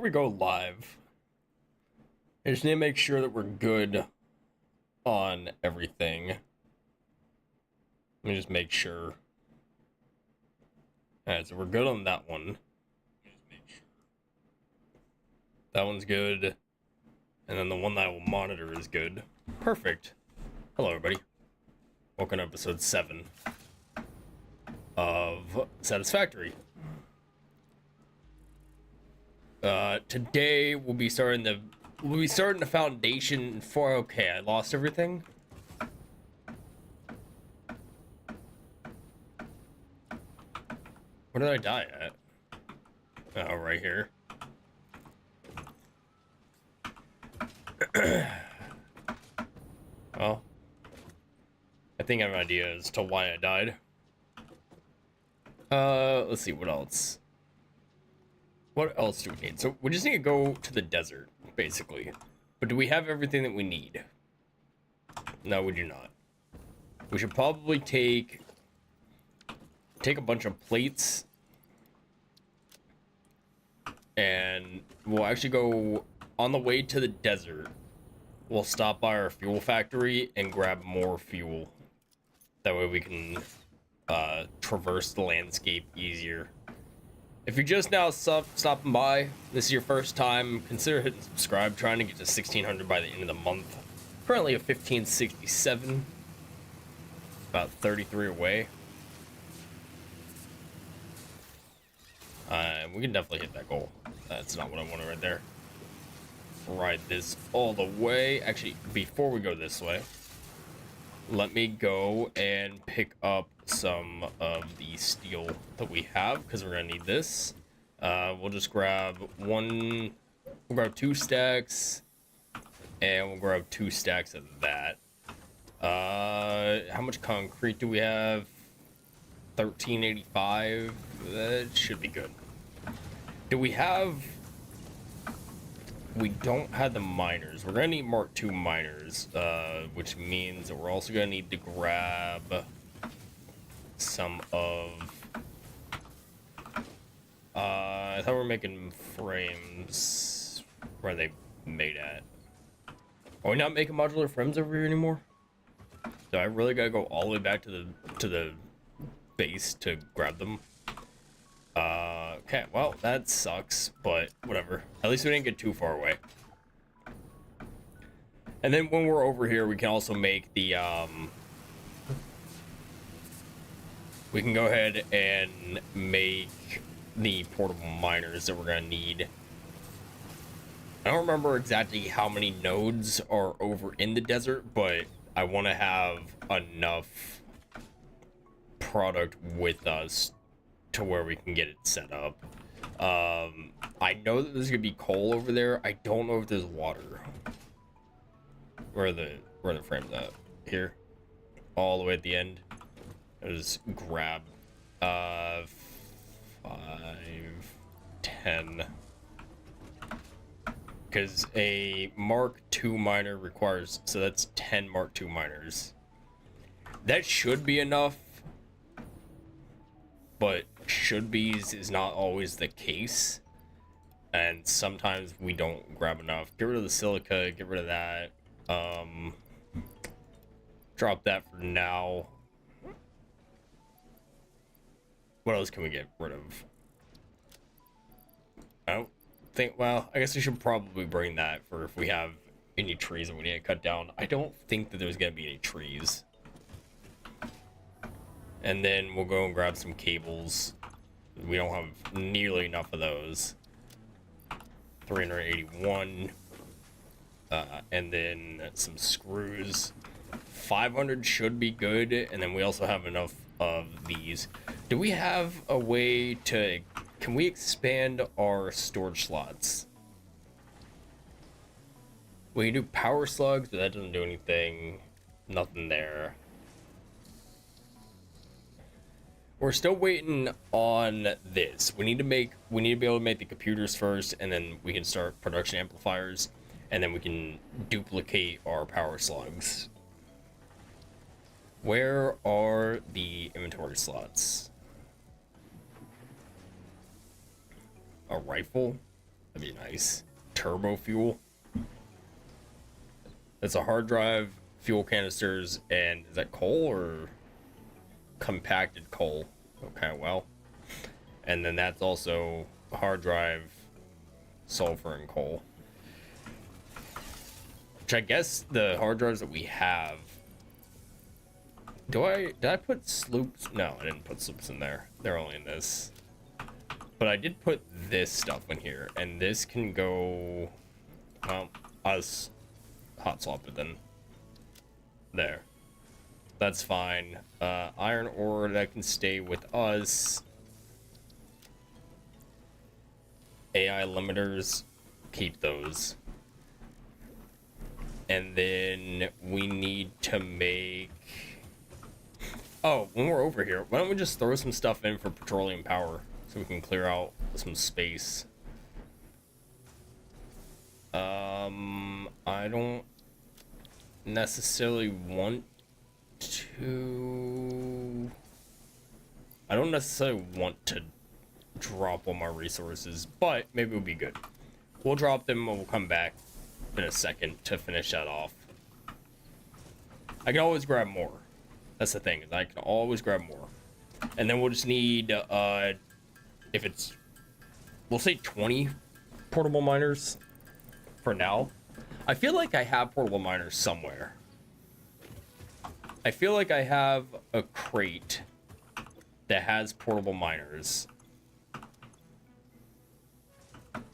we go live, I just need to make sure that we're good on everything. Let me just make sure. Alright, so we're good on that one. That one's good. And then the one that I will monitor is good. Perfect. Hello, everybody. Welcome to episode 7 of Satisfactory. Today we'll be starting the foundation for. Okay, I lost everything. Where did I die at? Oh, right here. Well, I think I have an idea as to why I died. Let's see, what else? What else do we need? So we just need to go to the desert, basically. But do we have everything that we need? No, we do not. We should probably take a bunch of plates. And we'll actually go on the way to the desert. We'll stop by our fuel factory and grab more fuel. That way we can traverse the landscape easier. If you're just now stopping by, this is your first time, consider hitting subscribe, trying to get to 1600 by the end of the month. Currently at 1567, about 33 away. We can definitely hit that goal. That's not what I wanted right there. Ride this all the way. Actually, before we go this way, let me go and pick up some of the steel that we have, because we're gonna need this. We'll just grab we'll grab 2 stacks, and we'll grab 2 stacks of that. How much concrete do we have? 1385. That should be good. Do we have? We don't have the miners. We're gonna need Mark II miners, which means that we're also gonna need to grab some of. I thought we were making frames. Where are they made at? Are we not making modular frames over here anymore? So I really gotta go all the way back to the base to grab them. Okay, well, that sucks, but whatever. At least we didn't get too far away. And then when we're over here, we can also make the, we can go ahead and make the portable miners that we're gonna need. I don't remember exactly how many nodes are over in the desert, but I want to have enough product with us to where we can get it set up. I know that there's gonna be coal over there. I don't know if there's water. Where are the frames at? Here, all the way at the end. Just grab 5, 10. Because a Mark II miner requires, so that's 10 Mark II miners. That should be enough, but should be's is not always the case, and sometimes we don't grab enough. Get rid of the silica, get rid of that. Drop that for now. What else can we get rid of? I don't think, well, I guess we should probably bring that for if we have any trees that we need to cut down. I don't think that there's gonna be any trees. And then we'll go and grab some cables. We don't have nearly enough of those. 381. And then some screws. 500 should be good. And then we also have enough of these. Do we have a way to... Can we expand our storage slots? We can do power slugs, but that doesn't do anything. Nothing there. We're still waiting on this. We need to be able to make the computers first, and then we can start production amplifiers, and then we can duplicate our power slugs. Where are the inventory slots? A rifle? That'd be nice. Turbo fuel. That's a hard drive, fuel canisters, and is that coal or compacted coal? Okay, well. And then that's also hard drive, sulfur, and coal. Which I guess the hard drives that we have. Did I put sloops? No, I didn't put sloops in there. They're only in this. But I did put this stuff in here, and this can go. Well, us hot swap it then. There. That's fine. Iron ore, that can stay with us. AI limiters, keep those. And then we need to make... Oh, when we're over here, why don't we just throw some stuff in for petroleum power so we can clear out some space. I don't necessarily want to... I don't necessarily want to drop all my resources, but maybe it'll be good. We'll drop them and we'll come back in a second to finish that off. I can always grab more. That's the thing, is I can always grab more. And then we'll just need, if it's, we'll say 20 portable miners for now. I feel like I have portable miners somewhere. I feel like I have a crate that has portable miners,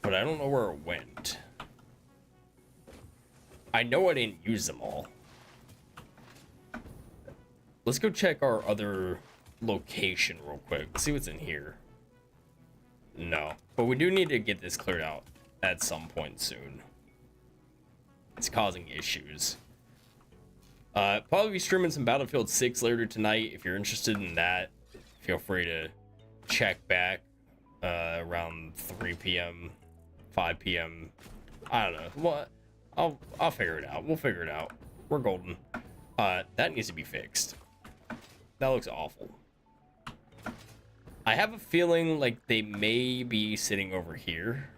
but I don't know where it went. I know I didn't use them all. Let's go check our other location real quick. See what's in here. No, but we do need to get this cleared out at some point soon. It's causing issues. Probably be streaming some Battlefield 6 later tonight. If you're interested in that, feel free to check back around 3 p.m., 5 p.m. I don't know. What? I'll figure it out. We'll figure it out. We're golden. That needs to be fixed. That looks awful. I have a feeling like they may be sitting over here.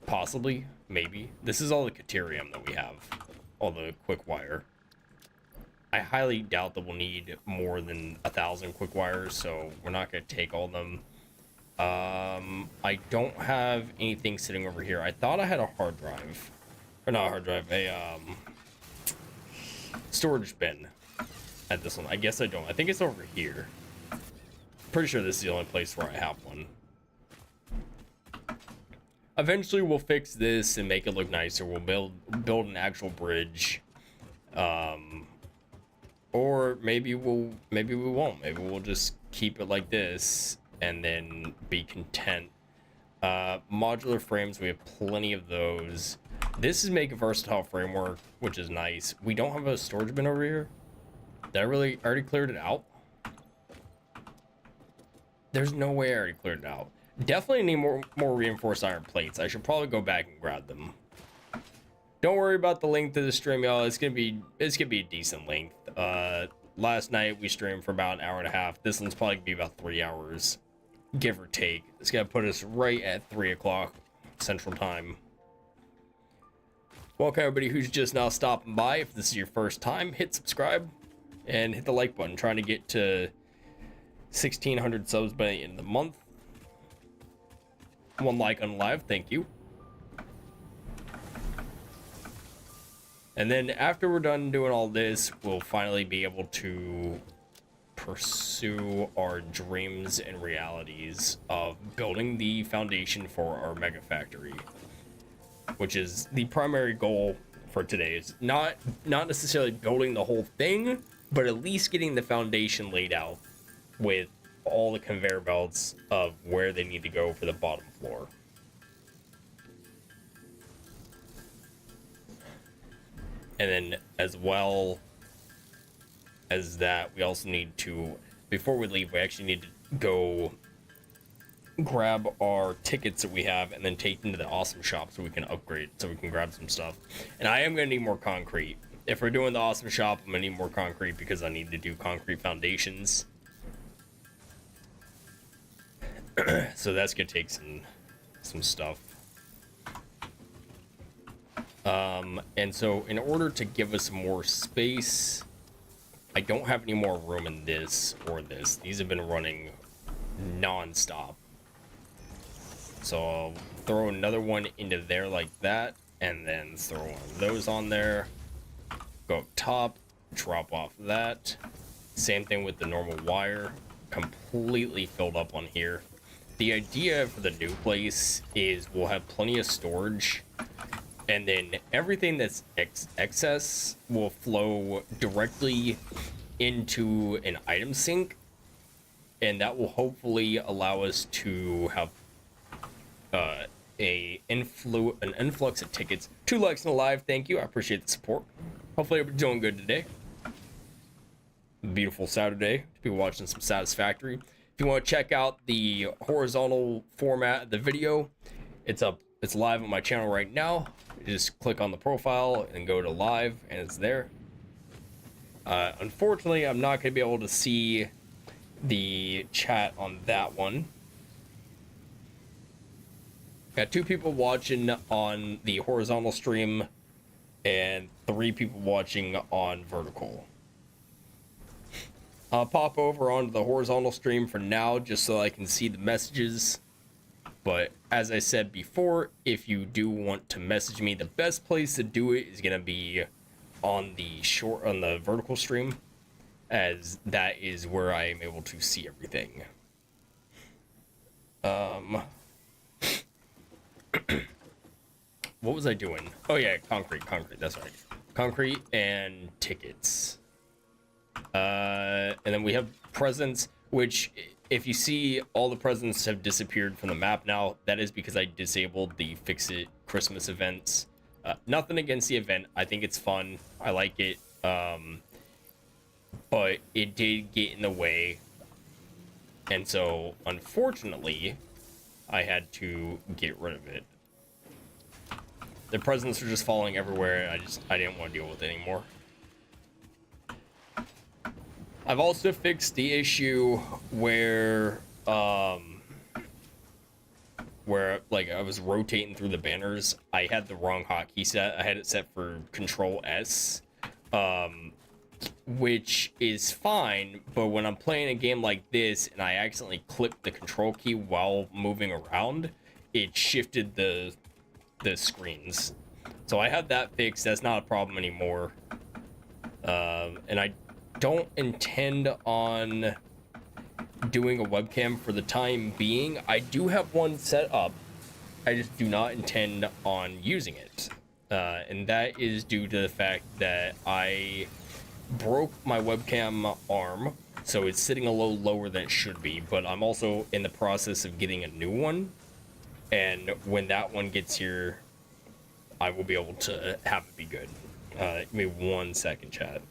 Possibly. Maybe. This is all the Caterium that we have. All the quick wire. I highly doubt that we'll need more than 1,000 quick wires, so we're not going to take all of them. I don't have anything sitting over here. I thought I had a hard drive. Or not a hard drive, a storage bin at this one. I guess I don't. I think it's over here. Pretty sure this is the only place where I have one. Eventually we'll fix this and make it look nicer. We'll build an actual bridge. Or maybe we won't. Maybe we'll just keep it like this and then be content. Modular frames, we have plenty of those. This is make a versatile framework, which is nice. We don't have a storage bin over here. Did I already cleared it out? There's no way I already cleared it out. Definitely need more reinforced iron plates. I should probably go back and grab them. Don't worry about the length of the stream, y'all. It's gonna be a decent length. Last night we streamed for about an hour and a half. This one's probably gonna be about 3 hours, give or take. It's gonna put us right at 3 o'clock Central Time. Welcome everybody who's just now stopping by. If this is your first time, hit subscribe and hit the like button. Trying to get to 1,600 subs by the end of the month. 1 like on live, thank you. And then after we're done doing all this, we'll finally be able to pursue our dreams and realities of building the foundation for our mega factory, which is the primary goal for today. It's not necessarily building the whole thing, but at least getting the foundation laid out with all the conveyor belts of where they need to go for the bottom floor. And then as well as that, we also need to, before we leave, we actually need to go grab our tickets that we have and then take them to the awesome shop so we can upgrade, so we can grab some stuff. And I am going to need more concrete. If we're doing the awesome shop, I'm going to need more concrete because I need to do concrete foundations. So that's going to take some stuff. And so in order to give us more space, I don't have any more room in this or this. These have been running non-stop. So I'll throw another one into there like that, and then throw one of those on there. Go up top, drop off that. Same thing with the normal wire. Completely filled up on here. The idea for the new place is we'll have plenty of storage, and then everything that's excess will flow directly into an item sink, and that will hopefully allow us to have an influx of tickets. 2 likes and a live, thank you. I appreciate the support. Hopefully everybody's doing good today. Beautiful Saturday to be watching some Satisfactory. If you want to check out the horizontal format of the video, it's live on my channel right now. You just click on the profile and go to live, and it's there. Unfortunately, I'm not going to be able to see the chat on that one. Got 2 people watching on the horizontal stream and 3 people watching on vertical. I'll pop over onto the horizontal stream for now just so I can see the messages. But as I said before, if you do want to message me, the best place to do it is going to be on the vertical stream, as that is where I am able to see everything. What was I doing? Oh yeah, concrete, that's right. Concrete and tickets. And then we have presents, which if you see all the presents have disappeared from the map now, that is because I disabled the Fix It Christmas events. Nothing against the event. I think it's fun. I like it. But it did get in the way. And so, unfortunately, I had to get rid of it. The presents are just falling everywhere. I didn't want to deal with it anymore. I've also fixed the issue where like I was rotating through the banners. I had the wrong hotkey set. I had it set for Control S, which is fine, but when I'm playing a game like this and I accidentally click the control key while moving around, it shifted the screens. So I had that fixed. That's not a problem anymore. And I don't intend on doing a webcam for the time being. I do have one set up. I just do not intend on using it. And that is due to the fact that I broke my webcam arm, so it's sitting a little lower than it should be, but I'm also in the process of getting a new one. And when that one gets here, I will be able to have it be good. Give me 1 second, chat.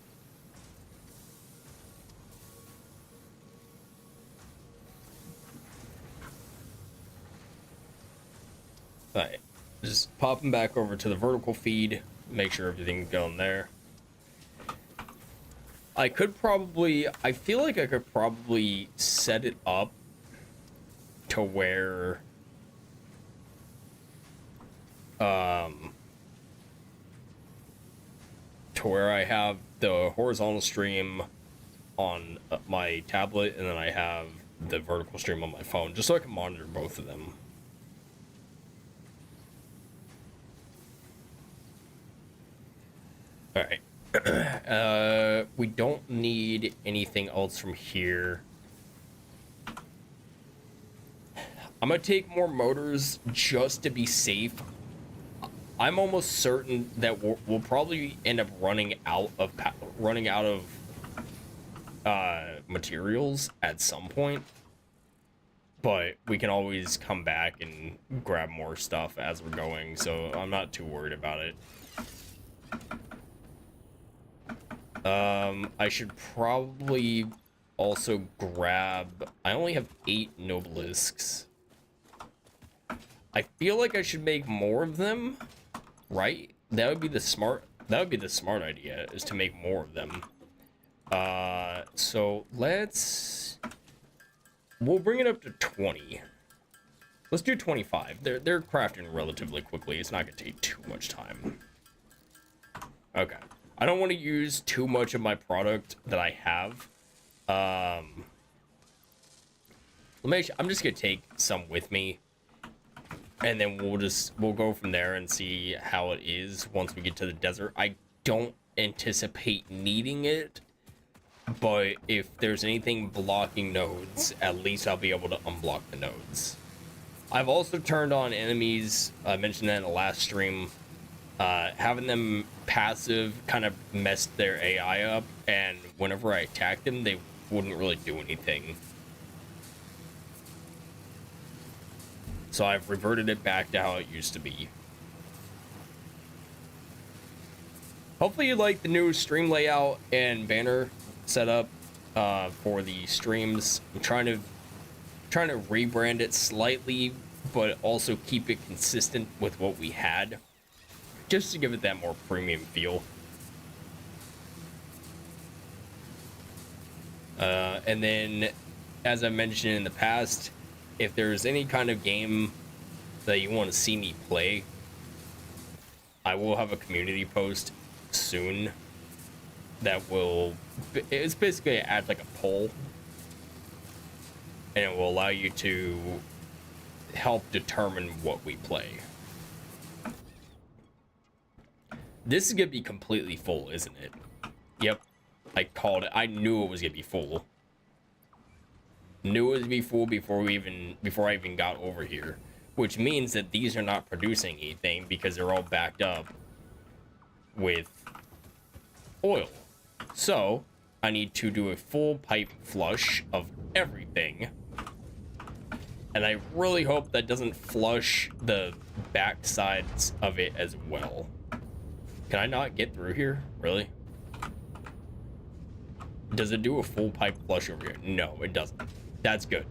Alright, just popping back over to the vertical feed, make sure everything's going there. I feel like I could probably set it up to where I have the horizontal stream on my tablet, and then I have the vertical stream on my phone, just so I can monitor both of them. All right. We don't need anything else from here. I'm gonna take more motors just to be safe. I'm almost certain that we'll probably end up running out of materials at some point, but we can always come back and grab more stuff as we're going, so I'm not too worried about it. I should probably also grab... I only have 8 Nobelisks. I feel like I should make more of them, right? That would be the smart idea, is to make more of them. So we'll bring it up to 20. Let's do 25. They're crafting relatively quickly. It's not gonna take too much time. Okay. I don't want to use too much of my product that I have. I'm just gonna take some with me, and then we'll go from there and see how it is once we get to the desert. I don't anticipate needing it, but if there's anything blocking nodes, at least I'll be able to unblock the nodes. I've also turned on enemies. I mentioned that in the last stream. Having them passive kind of messed their AI up, and whenever I attacked them, they wouldn't really do anything. So I've reverted it back to how it used to be. Hopefully you like the new stream layout and banner setup for the streams. I'm trying to rebrand it slightly, but also keep it consistent with what we had, just to give it that more premium feel. And then, as I mentioned in the past, if there's any kind of game that you want to see me play, I will have a community post soon that it's basically act like a poll, and it will allow you to help determine what we play. This is gonna be completely full, isn't it? Yep, I called it. I knew it was gonna be full. Knew it was gonna be full before I even got over here, which means that these are not producing anything because they're all backed up with oil. So I need to do a full pipe flush of everything, and I really hope that doesn't flush the back sides of it as well. Can I not get through here? Really? Does it do a full pipe flush over here? No, it doesn't. That's good.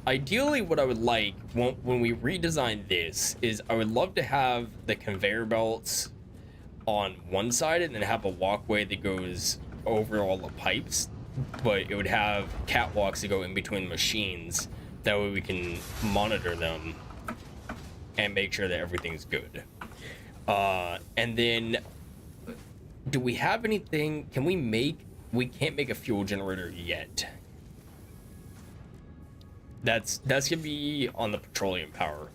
Ideally, what I would like when we redesign this is I would love to have the conveyor belts on one side and then have a walkway that goes over all the pipes, but it would have catwalks that go in between machines. That way we can monitor them and make sure that everything's good. And then, do we have anything? We can't make a fuel generator yet. That's gonna be on the petroleum power,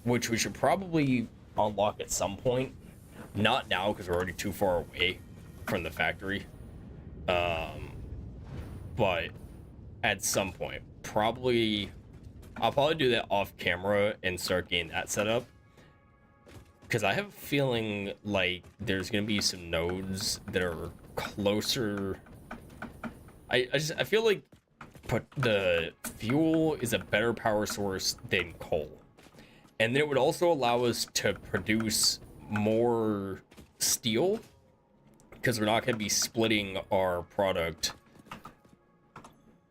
which we should probably unlock at some point. Not now, because we're already too far away from the factory. But at some point, I'll probably do that off camera and start getting that set up. Because I have a feeling like there's gonna be some nodes that are closer. I feel like the fuel is a better power source than coal, and then it would also allow us to produce more steel, because we're not gonna be splitting our product.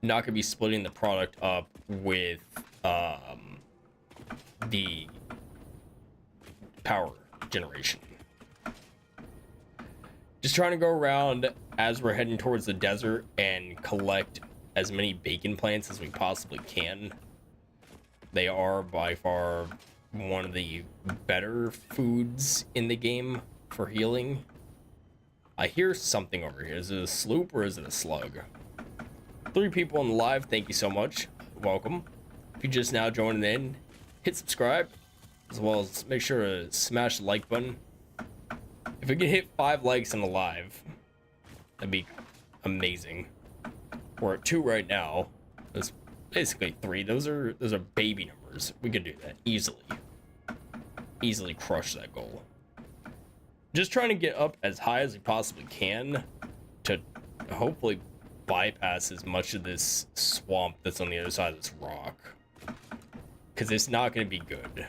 Not gonna be splitting the product up with the power generation. Just trying to go around as we're heading towards the desert and collect as many bacon plants as we possibly can. They are by far one of the better foods in the game for healing. I hear something over here. Is it a sloop or is it a slug? 3 people in the live, thank you so much. Welcome. If you just now joining in, hit subscribe, as well as make sure to smash the like button. If we can hit 5 likes in the live, that'd be amazing. We're at 2 right now. That's basically 3. Those are baby numbers. We could do that easily crush that goal. Just trying to get up as high as we possibly can to hopefully bypass as much of this swamp that's on the other side of this rock, because it's not going to be good.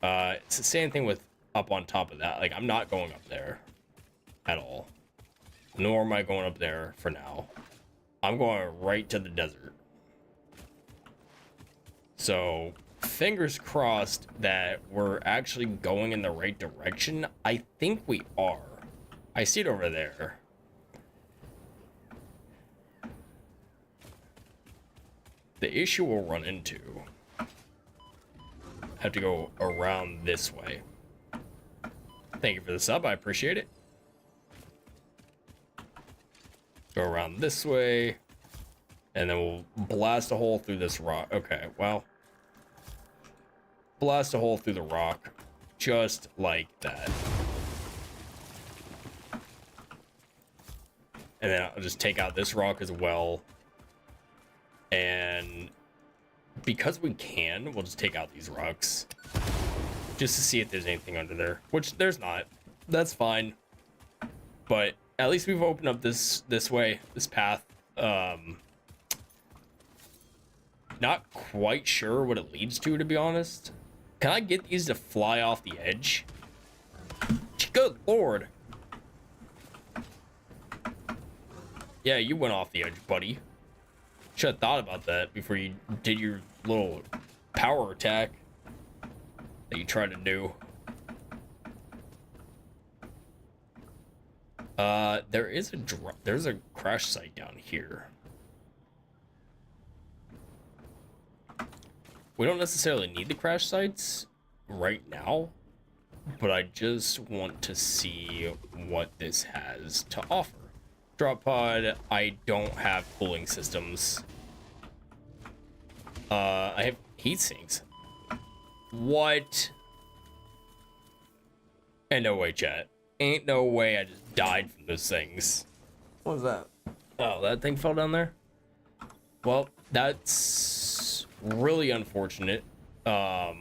It's the same thing with up on top of that. Like, I'm not going up there at all, nor am I going up there for now. I'm going right to the desert. So fingers crossed that we're actually going in the right direction. I think we are. I see it over there. The issue we'll run into have to go around this way. Thank you for the sub, I appreciate it. Go around this way, and then we'll blast a hole through this rock. Okay, well, blast a hole through the rock, just like that. And then I'll just take out this rock as well. And because we can, we'll just take out these rocks just to see if there's anything under there, which there's not. That's fine. But at least we've opened up this way, this path. Not quite sure what it leads to be honest. Can I get these to fly off the edge? Good lord. Yeah, you went off the edge, buddy. Should have thought about that before you did your little power attack that you tried to do. There's a crash site down here. We don't necessarily need the crash sites right now, but I just want to see what this has to offer. Drop pod, I don't have cooling systems. I have heat sinks. What? And no way, chat. Ain't no way I just died from those things. What was that? Oh, that thing fell down there? Well, that's really unfortunate. That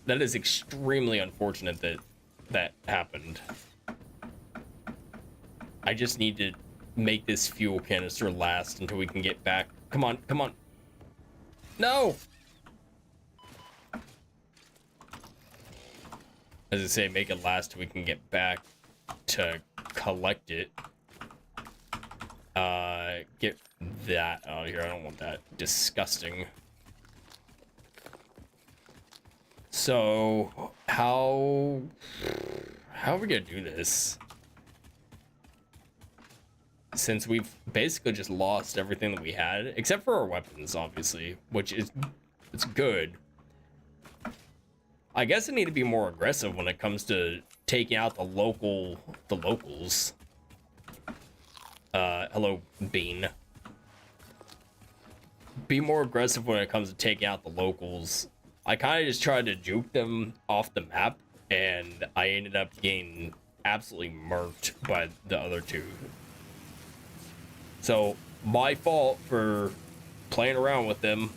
is extremely unfortunate that that happened. I just need to make this fuel canister last until we can get back. Come on, come on. No! As I say, make it last till we can get back to collect it. Get that out of here. I don't want that. Disgusting. So, how are we gonna do this? Since we've basically just lost everything that we had, except for our weapons, obviously, which is, it's good. I guess I need to be more aggressive when it comes to taking out the locals. Hello, Bean. Be more aggressive when it comes to taking out the locals. I kind of just tried to juke them off the map, and I ended up getting absolutely murked by the other two. So, my fault for playing around with them.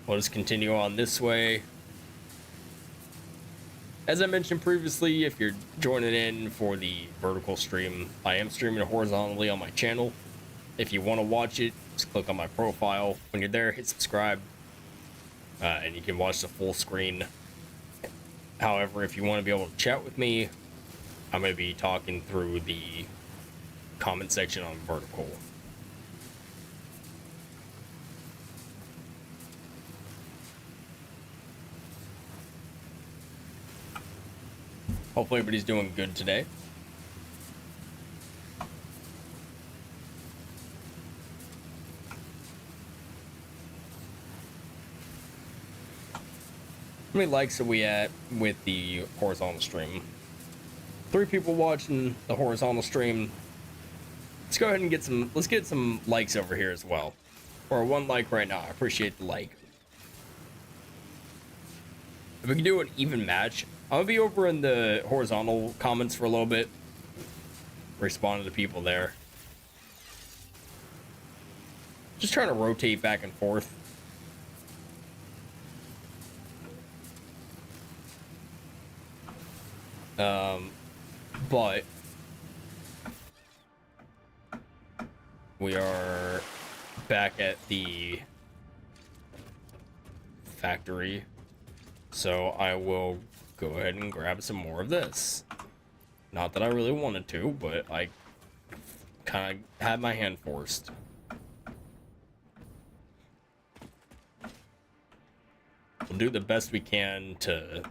We'll just continue on this way. As I mentioned previously, if you're joining in for the vertical stream, I am streaming horizontally on my channel. If you want to watch it, just click on my profile. When you're there, hit subscribe, and you can watch the full screen. However, if you want to be able to chat with me, I'm going to be talking through the comment section on vertical. Hopefully everybody's doing good today. How many likes are we at with the horizontal stream? 3 people watching the horizontal stream. Let's go ahead and let's get some likes over here as well. Or 1 like right now. I appreciate the like. If we can do an even match, I'm gonna be over in the horizontal comments for a little bit. Respond to the people there. Just trying to rotate back and forth. But we are back at the factory, so I will go ahead and grab some more of this. Not that I really wanted to, but I kind of had my hand forced. We'll do the best we can to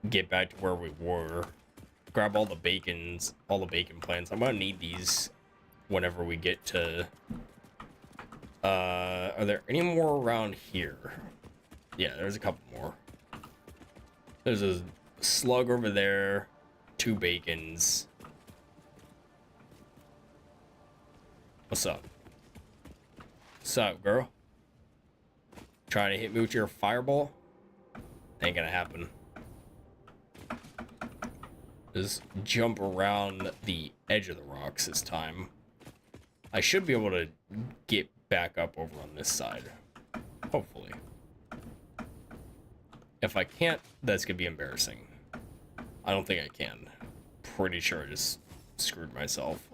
get back to where we were. Grab all the bacon plants. I'm gonna need these whenever we get to... are there any more around here? Yeah, there's a couple more. There's a slug over there, 2 bacons. What's up? What's up, girl? Trying to hit me with your fireball? Ain't gonna happen. Just jump around the edge of the rocks this time. I should be able to get back up over on this side. Hopefully. If I can't, that's gonna be embarrassing. I don't think I can. Pretty sure I just screwed myself.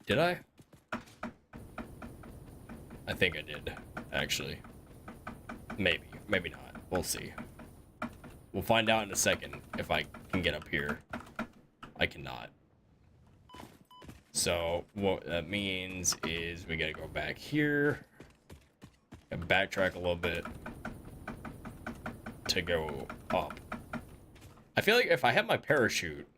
Did I? I think I did, actually. Maybe, maybe not. We'll see. We'll find out in a second if I can get up here. I cannot. So what that means is we gotta go back here and backtrack a little bit to go up. I feel like if I had my parachute,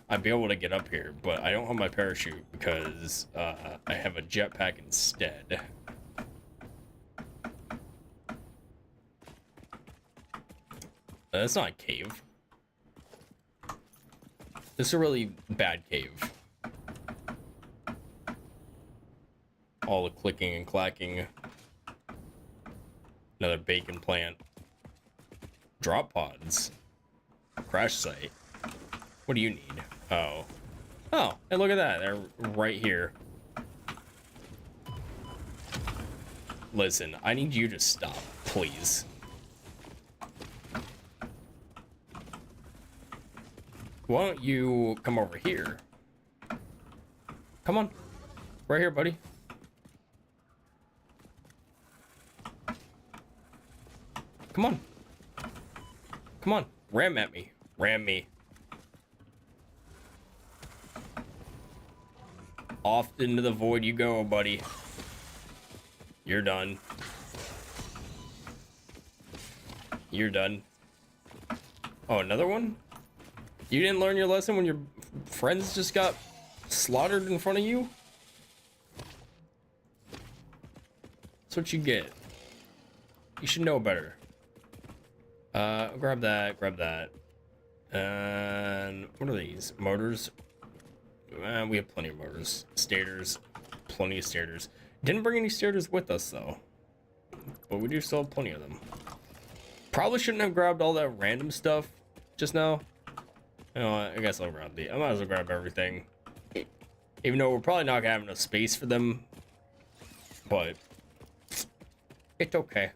I'd be able to get up here, but I don't have my parachute because I have a jetpack instead. That's not a cave. This is a really bad cave. All the clicking and clacking. Another bacon plant. Drop pods. Crash site. What do you need? Oh. Oh, and look at that. They're right here. Listen, I need you to stop, please. Why don't you come over here? Come on. Right here, buddy. Come on. Come on. Ram at me. Ram me. Off into the void you go, buddy. You're done. You're done. Oh, another one? You didn't learn your lesson when your friends just got slaughtered in front of you? That's what you get. You should know better. Grab that, grab that. And what are these? Motors? We have plenty of motors. Stators. Plenty of stators. Didn't bring any stators with us, though. But we do still have plenty of them. Probably shouldn't have grabbed all that random stuff just now. You know what? I guess I'll grab the... I might as well grab everything. Even though we're probably not gonna have enough space for them. But... it's okay.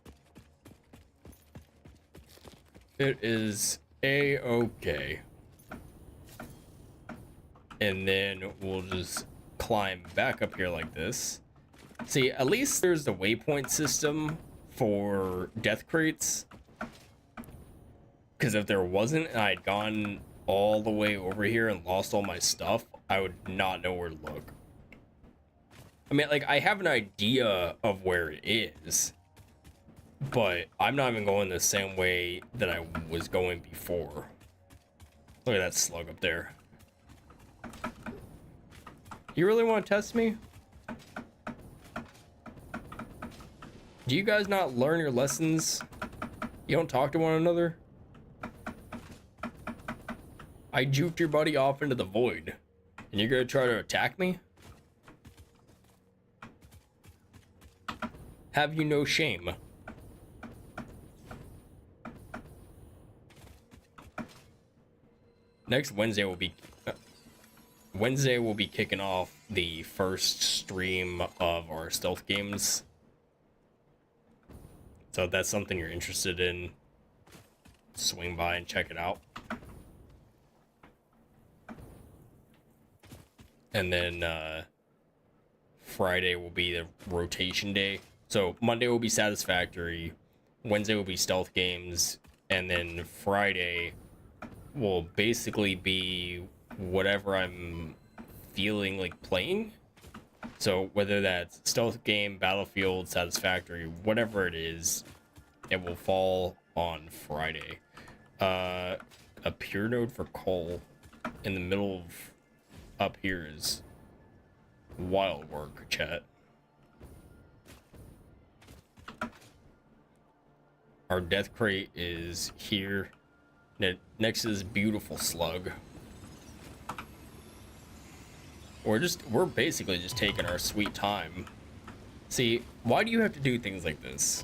It is a-okay. And then we'll just climb back up here like this. See, at least there's the waypoint system for death crates. Because if there wasn't and I'd gone all the way over here and lost all my stuff, I would not know where to look. I mean, like, I have an idea of where it is, but I'm not even going the same way that I was going before. Look at that slug up there. You really want to test me? Do you guys not learn your lessons? You don't talk to one another? I juked your buddy off into the void, and you're gonna try to attack me? Have you no shame? Next Wednesday will be kicking off the first stream of our stealth games. So if that's something you're interested in, swing by and check it out. And then Friday will be the rotation day. So Monday will be Satisfactory, Wednesday will be stealth games, and then Friday will basically be whatever I'm feeling like playing. So whether that's stealth game, Battlefield, Satisfactory, whatever it is, it will fall on Friday. A pure node for coal. in the middle of up here is wild work, chat. Our death crate is here, next to this beautiful slug. We're basically just taking our sweet time. See, why do you have to do things like this?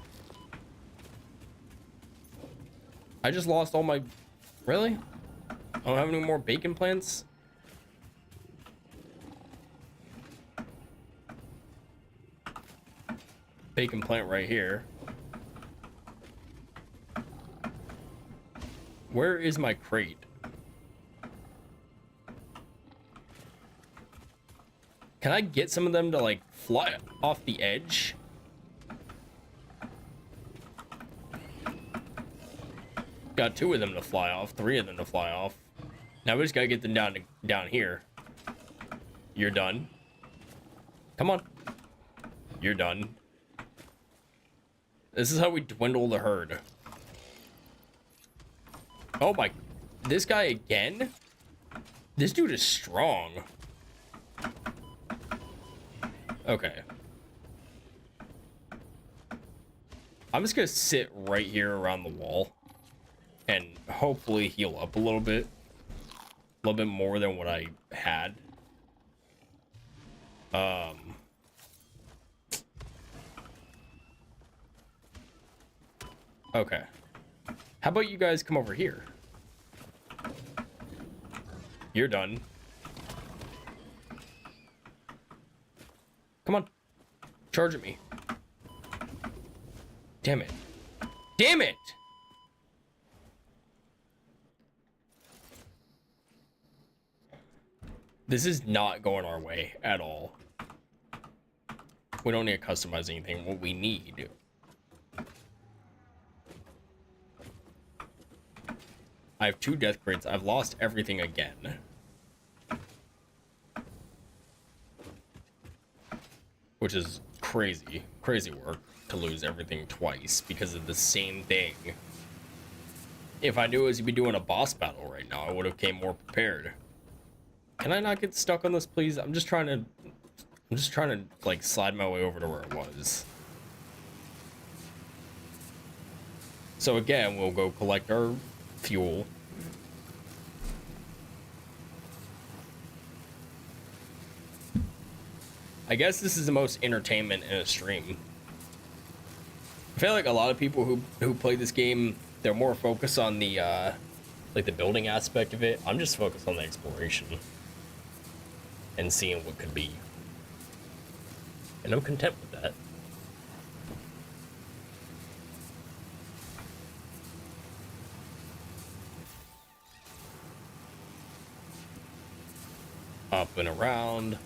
I just lost all my... Really? I don't have any more bacon plants? Bacon plant right here. Where is my crate? Can I get some of them to like fly off the edge? Got 2 of them to fly off, 3 of them to fly off. Now we just gotta get them down here. You're done. Come on. You're done. This is how we dwindle the herd. Oh my, this guy again? This dude is strong. Okay. I'm just gonna sit right here around the wall and hopefully heal up a little bit more than what I had. Okay. How about you guys come over here? You're done. Come on. Charge at me. Damn it. Damn it! This is not going our way at all. We don't need to customize anything. What we need... I have 2 death crates. I've lost everything again. Which is crazy. Crazy work to lose everything twice because of the same thing. If I knew it was to be doing a boss battle right now, I would have came more prepared. Can I not get stuck on this, please? I'm just trying to like slide my way over to where it was. So again, we'll go collect our fuel. I guess this is the most entertainment in a stream. I feel like a lot of people who play this game, they're more focused on the like the building aspect of it. I'm just focused on the exploration and seeing what could be. And I'm content with that. Up and around.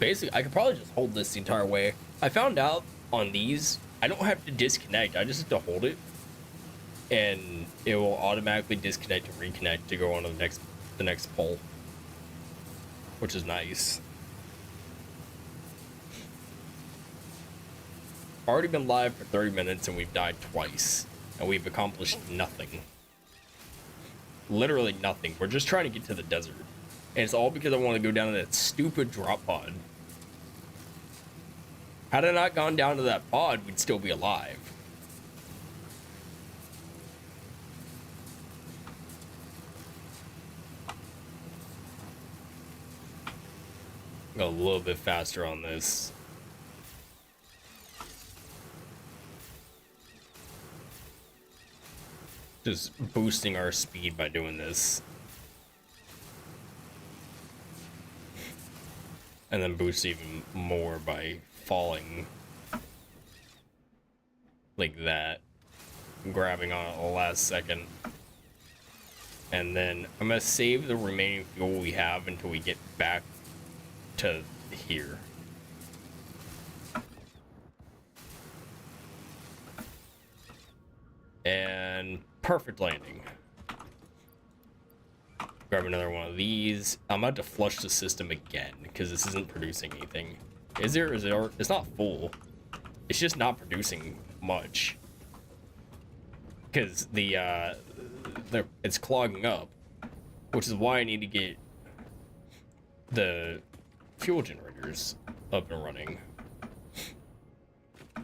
Basically, I could probably just hold this the entire way. I found out on these, I don't have to disconnect. I just have to hold it, and it will automatically disconnect and reconnect to go on to the next pole, which is nice. Already been live for 30 minutes, and we've died twice, and we've accomplished nothing. Literally nothing. We're just trying to get to the desert. And it's all because I want to go down to that stupid drop pod. Had I not gone down to that pod, we'd still be alive. Go a little bit faster on this. Just boosting our speed by doing this. And then boost even more by falling like that, grabbing on it at the last second. And then I'm gonna save the remaining fuel we have until we get back to here. And perfect landing. Grab another one of these. I'm about to flush the system again because this isn't producing anything. Is there? It's not full. It's just not producing much because it's clogging up. which is why I need to get the fuel generators up and running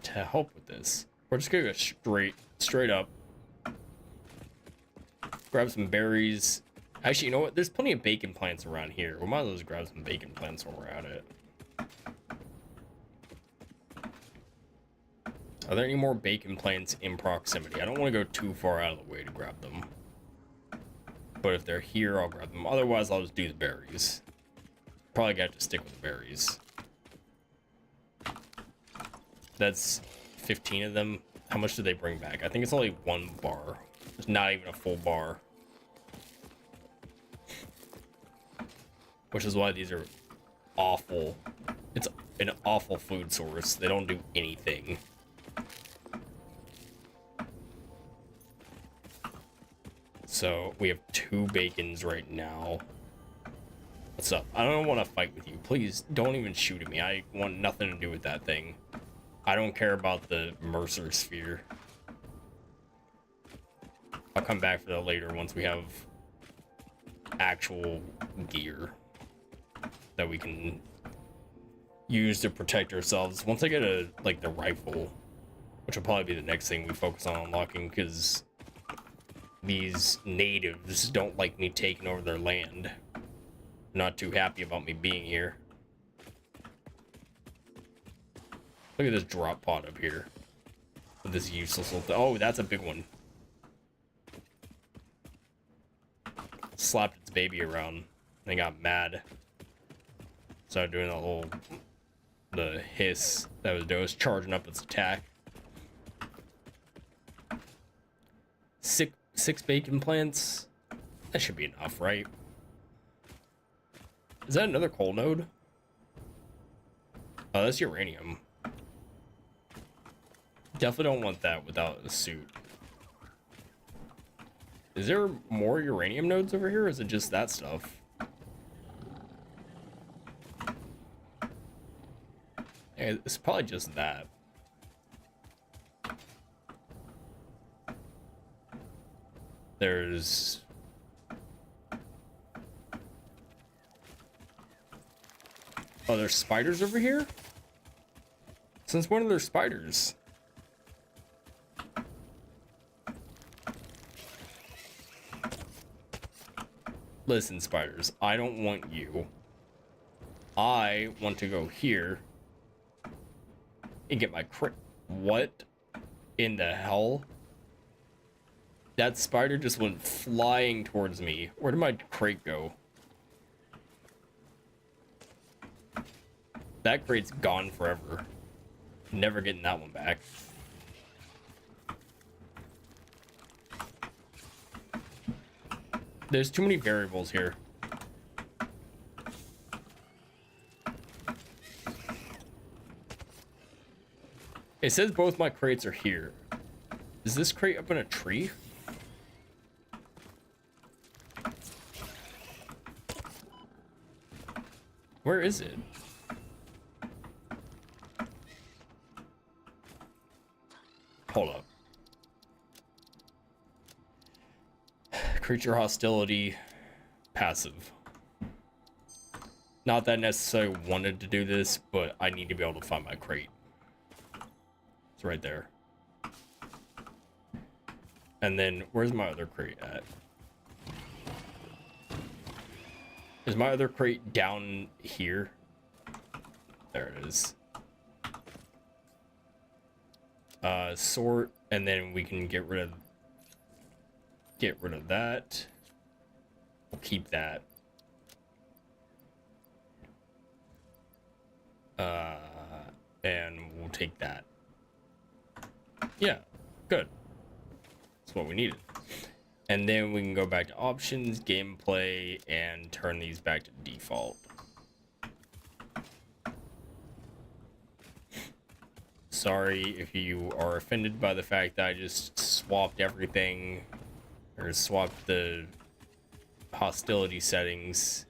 to help with this. We're just gonna go straight up, grab some berries. Actually, you know what? There's plenty of bacon plants around here. We might as well just grab some bacon plants while we're at it. Are there any more bacon plants in proximity? I don't want to go too far out of the way to grab them. But if they're here, I'll grab them. Otherwise, I'll just do the berries. Probably got to stick with the berries. That's 15 of them. How much do they bring back? I think it's only 1 bar. It's not even a full bar. Which is why these are awful. It's an awful food source. They don't do anything. So we have 2 bacons right now. What's up? I don't want to fight with you. Please don't even shoot at me. I want nothing to do with that thing. I don't care about the Mercer sphere. I'll come back for that later once we have actual gear that we can use to protect ourselves. Once I get the rifle, which will probably be the next thing we focus on unlocking, because these natives don't like me taking over their land. Not too happy about me being here. Look at this drop pod up here. With this useless little thing. Oh, that's a big one. Slapped its baby around. They got mad. Started doing that little... the hiss that was charging up its attack. 6 bacon plants. That should be enough, right? Is that another coal node? Oh, that's uranium. Definitely don't want that without a suit. Is there more uranium nodes over here, or is it just that stuff? Yeah, it's probably just that. There's... oh, there's spiders over here? Since when are there spiders? Listen, spiders, I don't want you. I want to go here and get my crate. What in the hell? That spider just went flying towards me. Where did my crate go? That crate's gone forever. Never getting that one back. There's too many variables here. It says both my crates are here. Is this crate up in a tree? Where is it? Hold up. Creature hostility, passive. Not that I necessarily wanted to do this, but I need to be able to find my crate. It's right there. And then, where's my other crate at? Is my other crate down here? There it is. Sort, and then we can get rid of that. We'll keep that. And we'll take that. Yeah, good. That's what we needed. And then we can go back to options, gameplay, and turn these back to default. Sorry if you are offended by the fact that I just swapped everything, or swapped the hostility settings,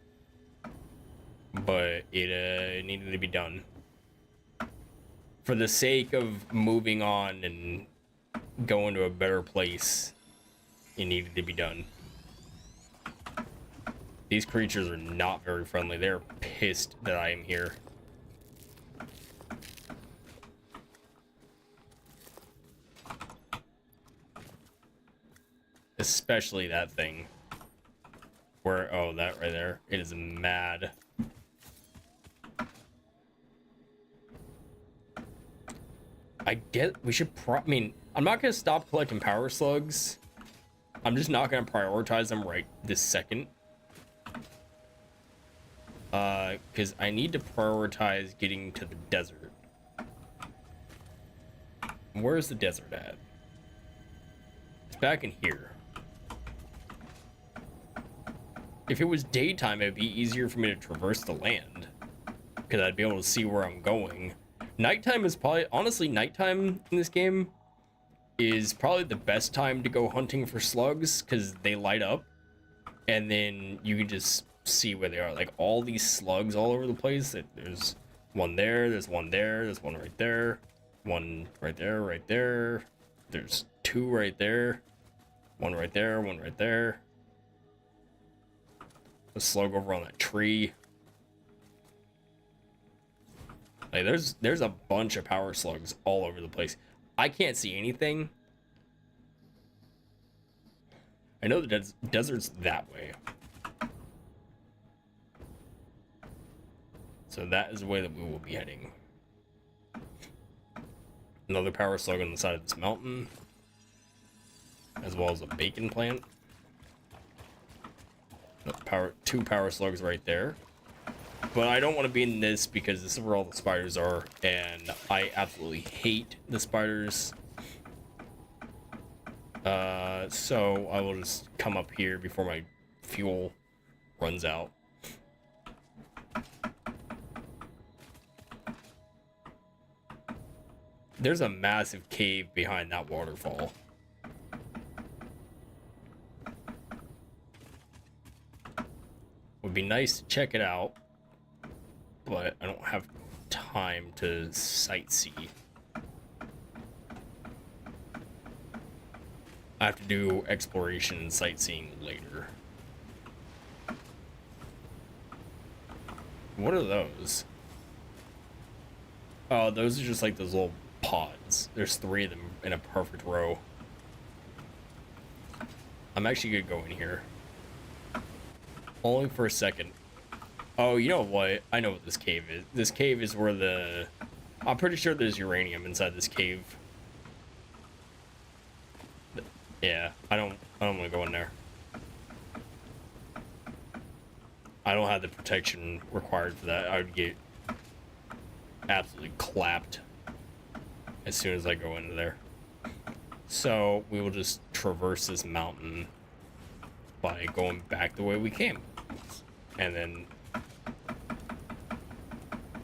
but it needed to be done. For the sake of moving on and going to a better place, it needed to be done. These creatures are not very friendly. They're pissed that I am here. Especially that thing. Where, oh, that right there. It is mad. We should I mean, I'm not going to stop collecting power slugs. I'm just not going to prioritize them right this second. Because I need to prioritize getting to the desert. Where's the desert at? It's back in here. If it was daytime, it'd be easier for me to traverse the land. Because I'd be able to see where I'm going. Nighttime is probably, honestly, nighttime in this game is probably the best time to go hunting for slugs because they light up. And then you can just see where they are. Like all these slugs all over the place. There's one there, there's one there, there's one right there, one right there, right there. There's two right there, one right there, one right there. A slug over on that tree. Like there's a bunch of power slugs all over the place. I can't see anything. I know the desert's that way. So that is the way that we will be heading. Another power slug on the side of this mountain. As well as a bacon plant. Two power slugs right there. But I don't want to be in this because this is where all the spiders are. And I absolutely hate the spiders. So I will just come up here before my fuel runs out. There's a massive cave behind that waterfall. Would be nice to check it out, but I don't have time to sightsee. I have to do exploration and sightseeing later. What are those? Oh, those are just like those little pods. There's 3 of them in a perfect row. I'm actually gonna go in here. Only for a second. Oh, you know what? I know what this cave is. This cave is where the... I'm pretty sure there's uranium inside this cave. Yeah, I don't want to go in there. I don't have the protection required for that. I would get absolutely clapped as soon as I go into there. So we will just traverse this mountain by going back the way we came. And then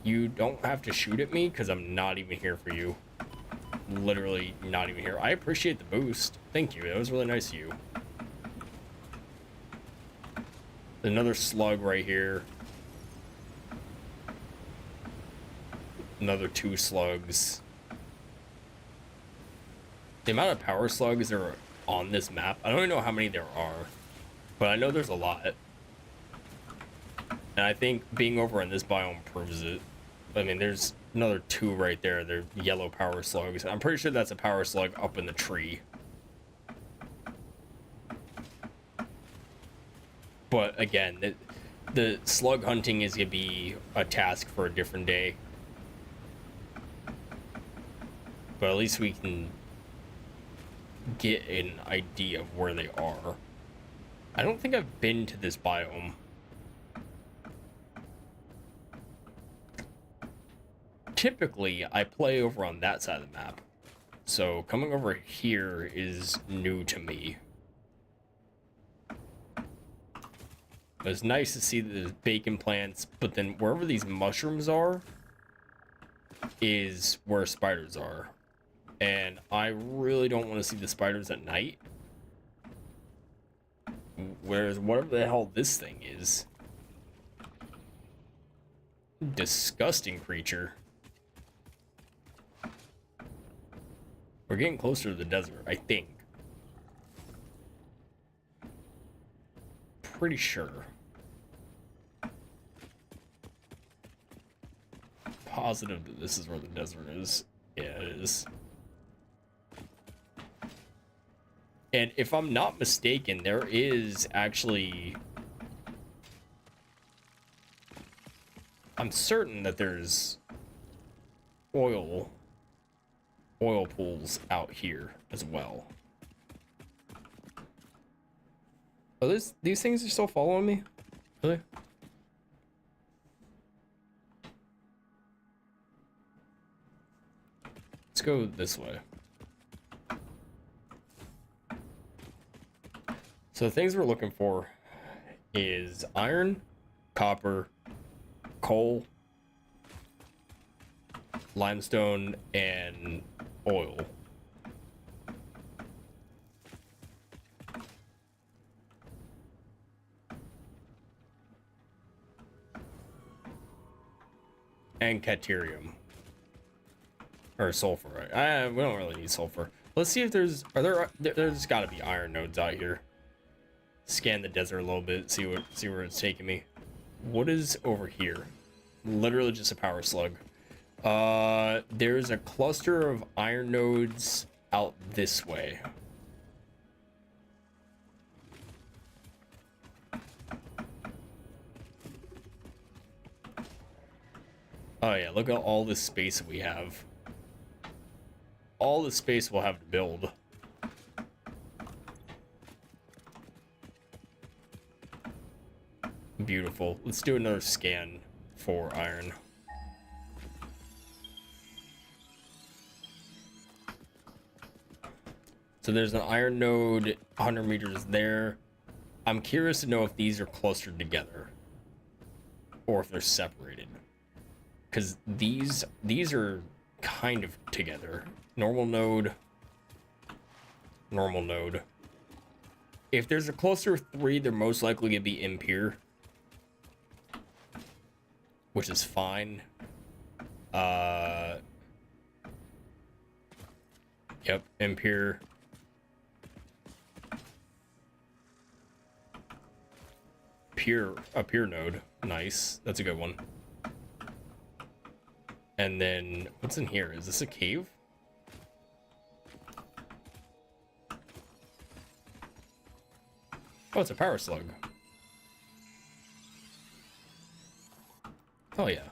you don't have to shoot at me because I'm not even here for you. Literally not even here. I appreciate the boost. Thank you. That was really nice of you. Another slug right here. Another 2 slugs. The amount of power slugs that are on this map, I don't even know how many there are, but I know there's a lot. And I think being over in this biome proves it. I mean, there's another 2 right there. They're yellow power slugs. I'm pretty sure that's a power slug up in the tree. But again, the slug hunting is going to be a task for a different day. But at least we can get an idea of where they are. I don't think I've been to this biome. Typically, I play over on that side of the map. So coming over here is new to me. It's nice to see the bacon plants, but then wherever these mushrooms are is where spiders are. And I really don't want to see the spiders at night. Whereas whatever the hell this thing is. Disgusting creature. We're getting closer to the desert, I think. Pretty sure. positive that this is where the desert is. Yeah, it is. And if I'm not mistaken, there is actually... I'm certain that there's oil pools out here as well. Are these things are still following me? Really? Let's go this way. So the things we're looking for is iron, copper, coal, limestone, and oil. And caterium. Or sulfur, right? We don't really need sulfur. Let's see if there's gotta be iron nodes out here. Scan the desert a little bit, see where it's taking me. What is over here? Literally just a power slug. There's a cluster of iron nodes out this way. Oh yeah, look at all this space we have. All the space we'll have to build. Beautiful. Let's do another scan for iron. So there's an iron node 100 meters there. I'm curious to know if these are clustered together or if they're separated. Because these are kind of together. Normal node. Normal node. If there's a cluster of 3, they're most likely going to be impure. Which is fine. Yep, impure. A pure node. Nice. That's a good one. And then, what's in here? Is this a cave? Oh, it's a power slug. Oh, yeah.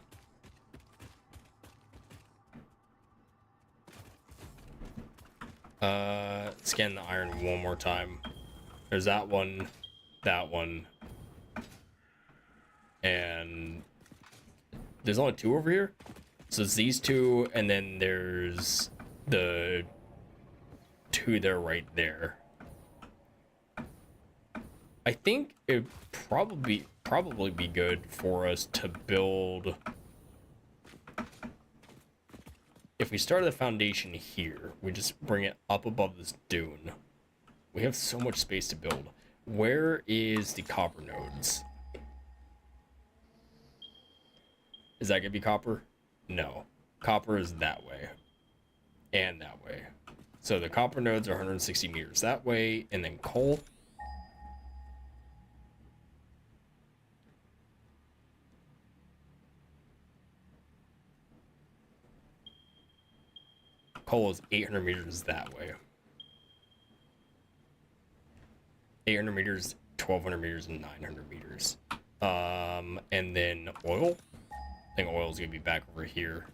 Scan the iron one more time. There's that one, and there's only 2 over here. So it's these 2, and then there's the 2 there right there. I think it'd probably be good for us to build. If we started the foundation here, we just bring it up above this dune. We have so much space to build. Where is the copper nodes? Is that gonna be copper? No. Copper is that way. And that way. So the copper nodes are 160 meters that way, and then coal. Coal is 800 meters that way. 800 meters, 1200 meters, and 900 meters. And then oil. I think oil is gonna be back over here.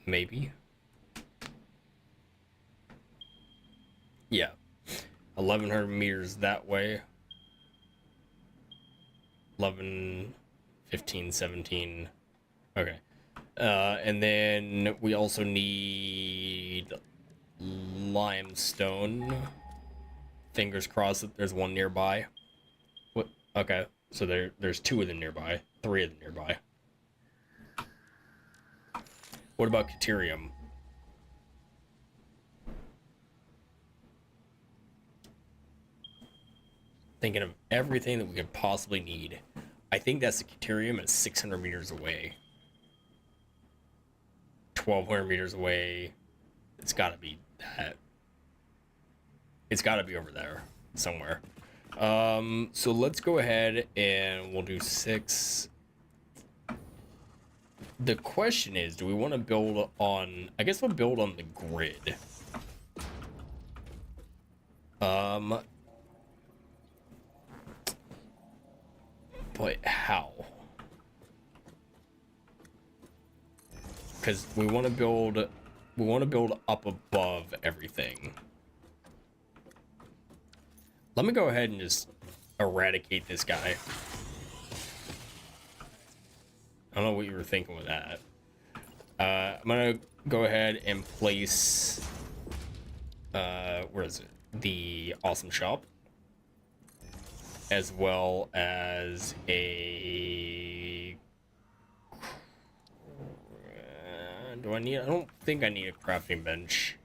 Maybe. Yeah. 1100 meters that way. 11, 15, 17. Okay. And then we also need limestone. Fingers crossed that there's one nearby. What? Okay. So there's 2 of them nearby. 3 of them nearby. What about caterium? Thinking of everything that we could possibly need. I think that's the caterium at 600 meters away. 1200 meters away. It's gotta be that. It's gotta be over there somewhere. So let's go ahead and we'll do 6. The question is, do we want to build on... I guess we'll build on the grid. But how? Because we want to build up above everything. Let me go ahead and just eradicate this guy. I don't know what you were thinking with that. I'm gonna go ahead and place where is it? The awesome shop, as well as a do I need... I don't think I need a crafting bench.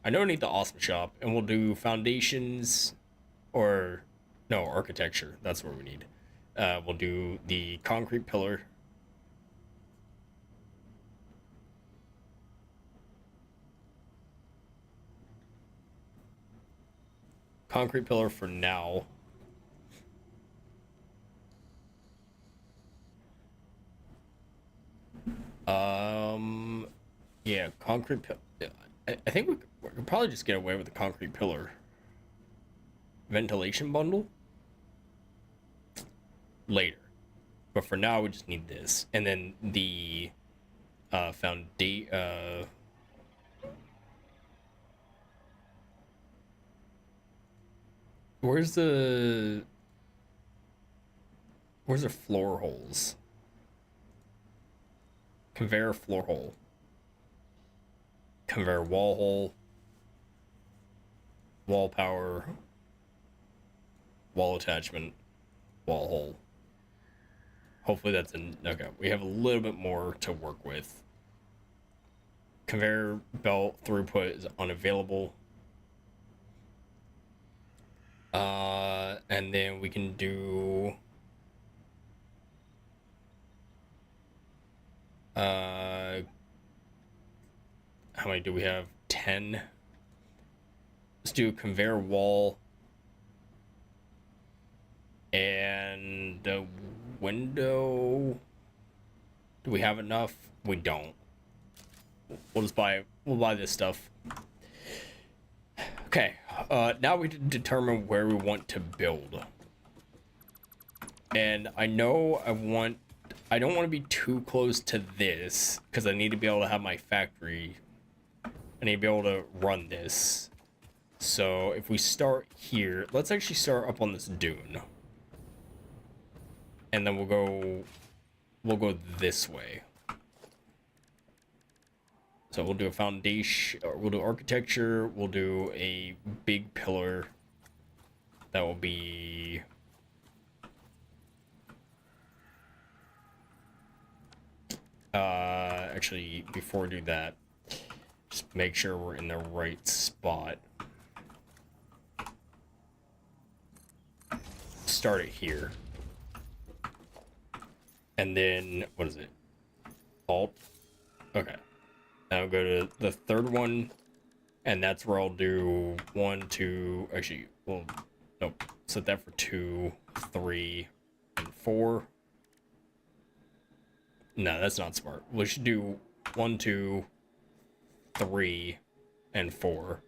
I know I need the awesome shop, and we'll do foundations, or no, architecture. That's what we need. We'll do the concrete pillar. Concrete pillar for now. Yeah, concrete pillar. I think we could probably just get away with the concrete pillar. Ventilation bundle? Later. But for now, we just need this. And then the where's the floor holes? Conveyor floor hole. Conveyor wall hole. Wall power. Wall attachment. Wall hole. Hopefully that's in... Okay, we have a little bit more to work with. Conveyor belt throughput is unavailable. And then we can do... how many do we have? 10. Let's do a conveyor wall. And a window. Do we have enough? We don't. We'll buy this stuff. Okay, now we determine where we want to build. And I know I don't want to be too close to this, because I need to be able to have my factory. I need to be able to run this. So if we start here, let's actually start up on this dune. And then we'll go this way. So we'll do a foundation, or we'll do architecture, we'll do a big pillar that will be actually before we do that, just make sure we're in the right spot. Start it here. And then, what is it? Alt. Okay. Now go to the third one, and that's where I'll do 1, 2, actually, well, nope. Set that for 2, 3, and 4. No, that's not smart. We should do 1, 2, 3, and 4.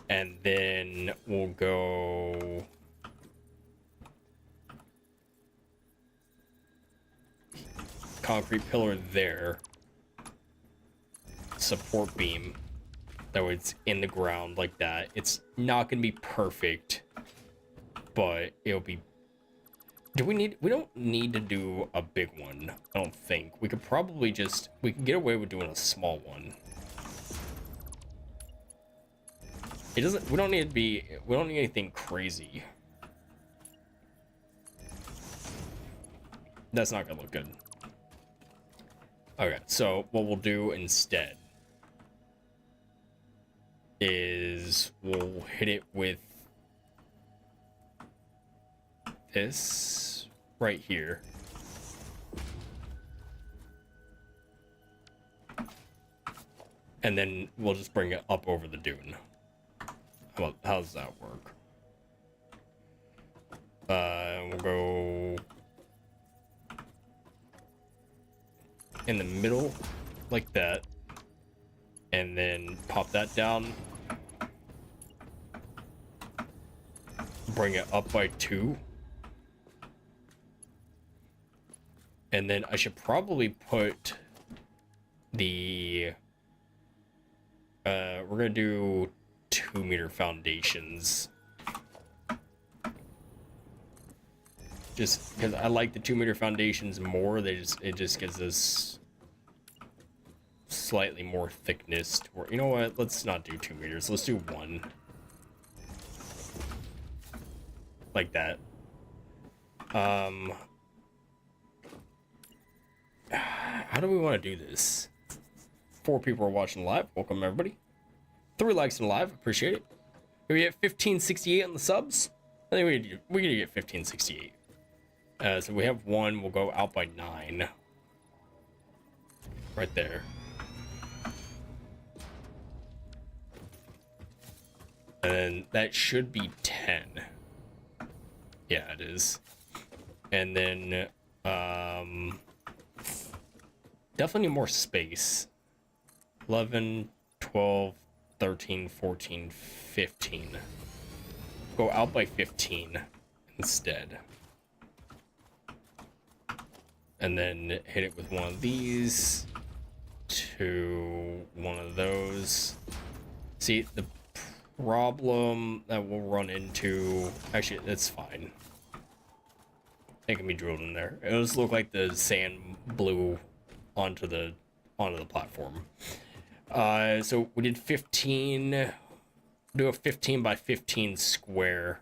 And then we'll go... concrete pillar there. Support beam. That way it's in the ground like that. It's not gonna be perfect, but it'll be... we don't need to do a big one, I don't think. We could probably just... we can get away with doing a small one. It doesn't... we don't need anything crazy. That's not gonna look good. Okay, so what we'll do instead is we'll hit it with this right here. And then we'll just bring it up over the dune. How does that work? We'll go in the middle like that, and then pop that down. Bring it up by 2. And then I should probably put the we're gonna do 2-meter foundations, just because I like the 2-meter foundations more. It just gives us slightly more thickness. Or you know what, let's not do 2 meters, let's do 1, like that. How do we want to do this? 4 people are watching live. Welcome everybody. 3 likes in live, appreciate it. We get 1568 on the subs. I think we're gonna get 1568. So we have 1. We'll go out by 9. Right there. And then that should be 10. Yeah, it is. And then definitely need more space. 11, 12, 13, 14, 15. Go out by 15 instead. And then hit it with one of these to one of those. See, the problem that we'll run into, actually, that's fine. It can be drilled in there. It'll just look like the sand blew onto the platform. So we did 15. Do a 15 by 15 square.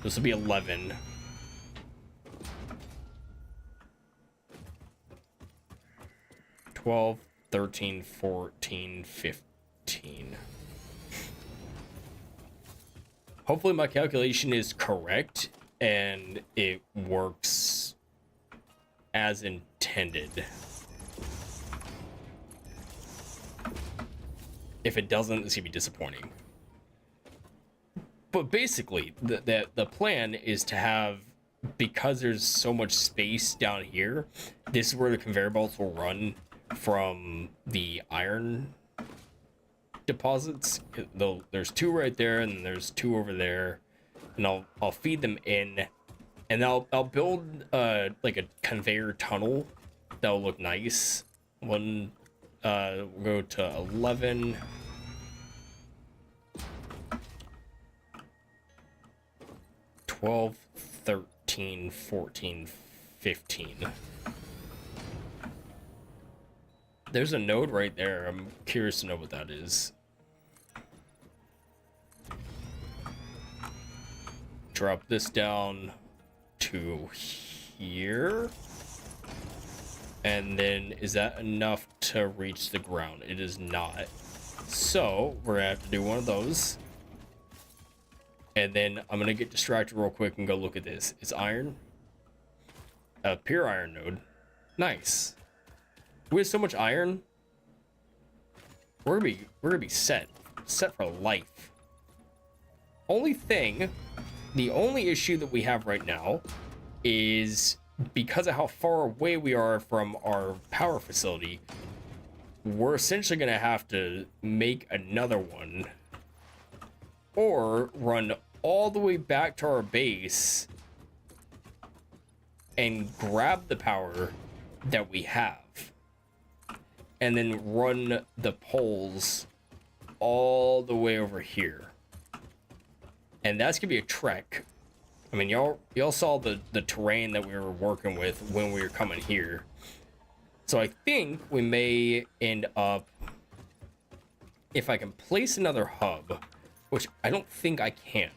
This will be 11. $12, 13, 14, 15. Hopefully my calculation is correct and it works as intended. If it doesn't, it's gonna be disappointing. But basically, the plan is to have, because there's so much space down here, this is where the conveyor belts will run from the iron deposits. There's 2 right there, and there's 2 over there, and I'll feed them in, and I'll build like a conveyor tunnel that'll look nice. We'll go to 11. 12, 13, 14, 15. There's a node right there. I'm curious to know what that is. Drop this down to here. And then is that enough to reach the ground? It is not. So we're gonna have to do one of those. And then I'm gonna get distracted real quick and go look at this. It's iron. A pure iron node. Nice. We have so much iron. We're gonna be set for life. The only issue that we have right now is because of how far away we are from our power facility, we're essentially gonna have to make another one or run all the way back to our base and grab the power that we have and then run the poles all the way over here. And that's gonna be a trek. I mean, y'all saw the terrain that we were working with when we were coming here. So I think we may end up, if I can place another hub, which I don't think I can.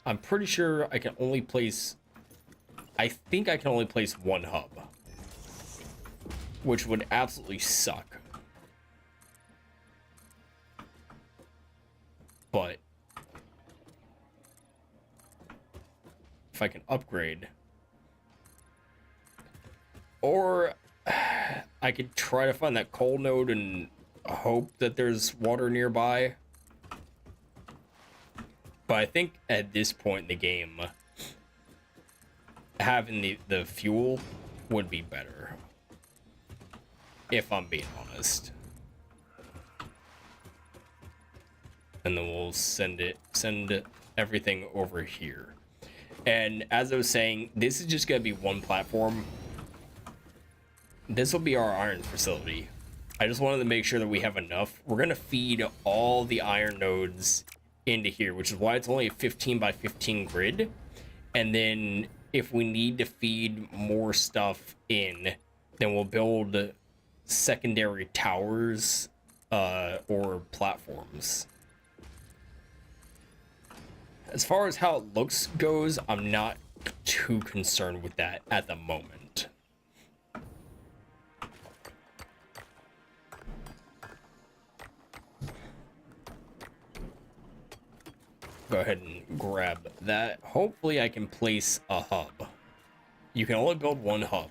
I'm pretty sure I can only place, I think I can only place 1 hub, which would absolutely suck. But if I can upgrade, or I could try to find that coal node and hope that there's water nearby. But I think at this point in the game, having the fuel would be better, if I'm being honest. And then we'll send everything over here. And as I was saying, this is just gonna be one platform. This will be our iron facility. I just wanted to make sure that we have enough. We're gonna feed all the iron nodes into here, which is why it's only a 15 by 15 grid. And then if we need to feed more stuff in, then we'll build secondary towers or platforms. As far as how it looks goes, I'm not too concerned with that at the moment. Go ahead and grab that. Hopefully I can place a hub. You can only build one hub.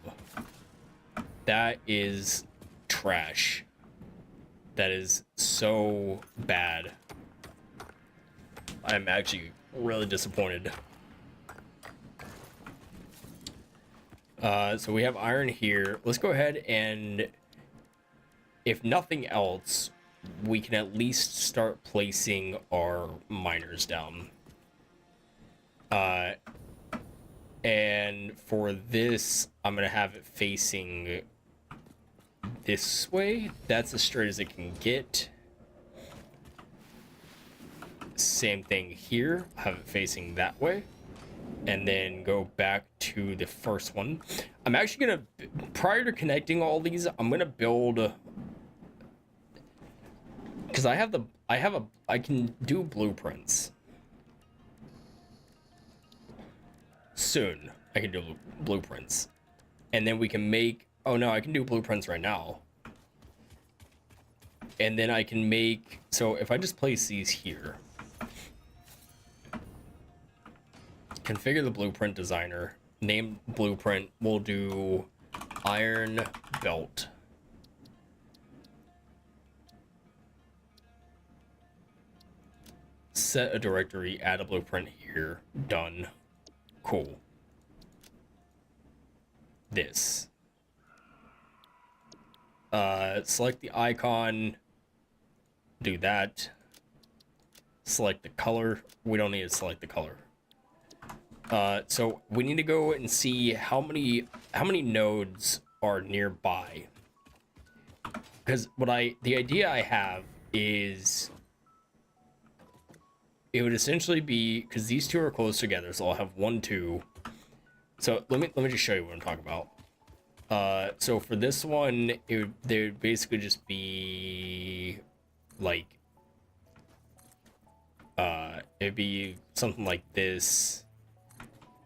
That is trash. That is so bad. I'm actually really disappointed. So we have iron here. Let's go ahead and, if nothing else, we can at least start placing our miners down. And for this, I'm gonna have it facing this way. That's as straight as it can get. Same thing here, have it facing that way, and then go back to the first one. I'm actually gonna, prior to connecting all these, I'm gonna build, because I can do blueprints. Soon I can do blueprints, and then we can make, oh no, I can do blueprints right now. And then I can make, so if I just place these here, configure the blueprint designer, name blueprint, we'll do iron belt. Set a directory, add a blueprint here, done. Cool. This. Select the icon, do that. Select the color, we don't need to select the color. So we need to go and see how many nodes are nearby. Because the idea I have is, it would essentially be, because these two are close together, so I'll have 1, 2. So let me just show you what I'm talking about. So for this one, they would basically just be like, it'd be something like this.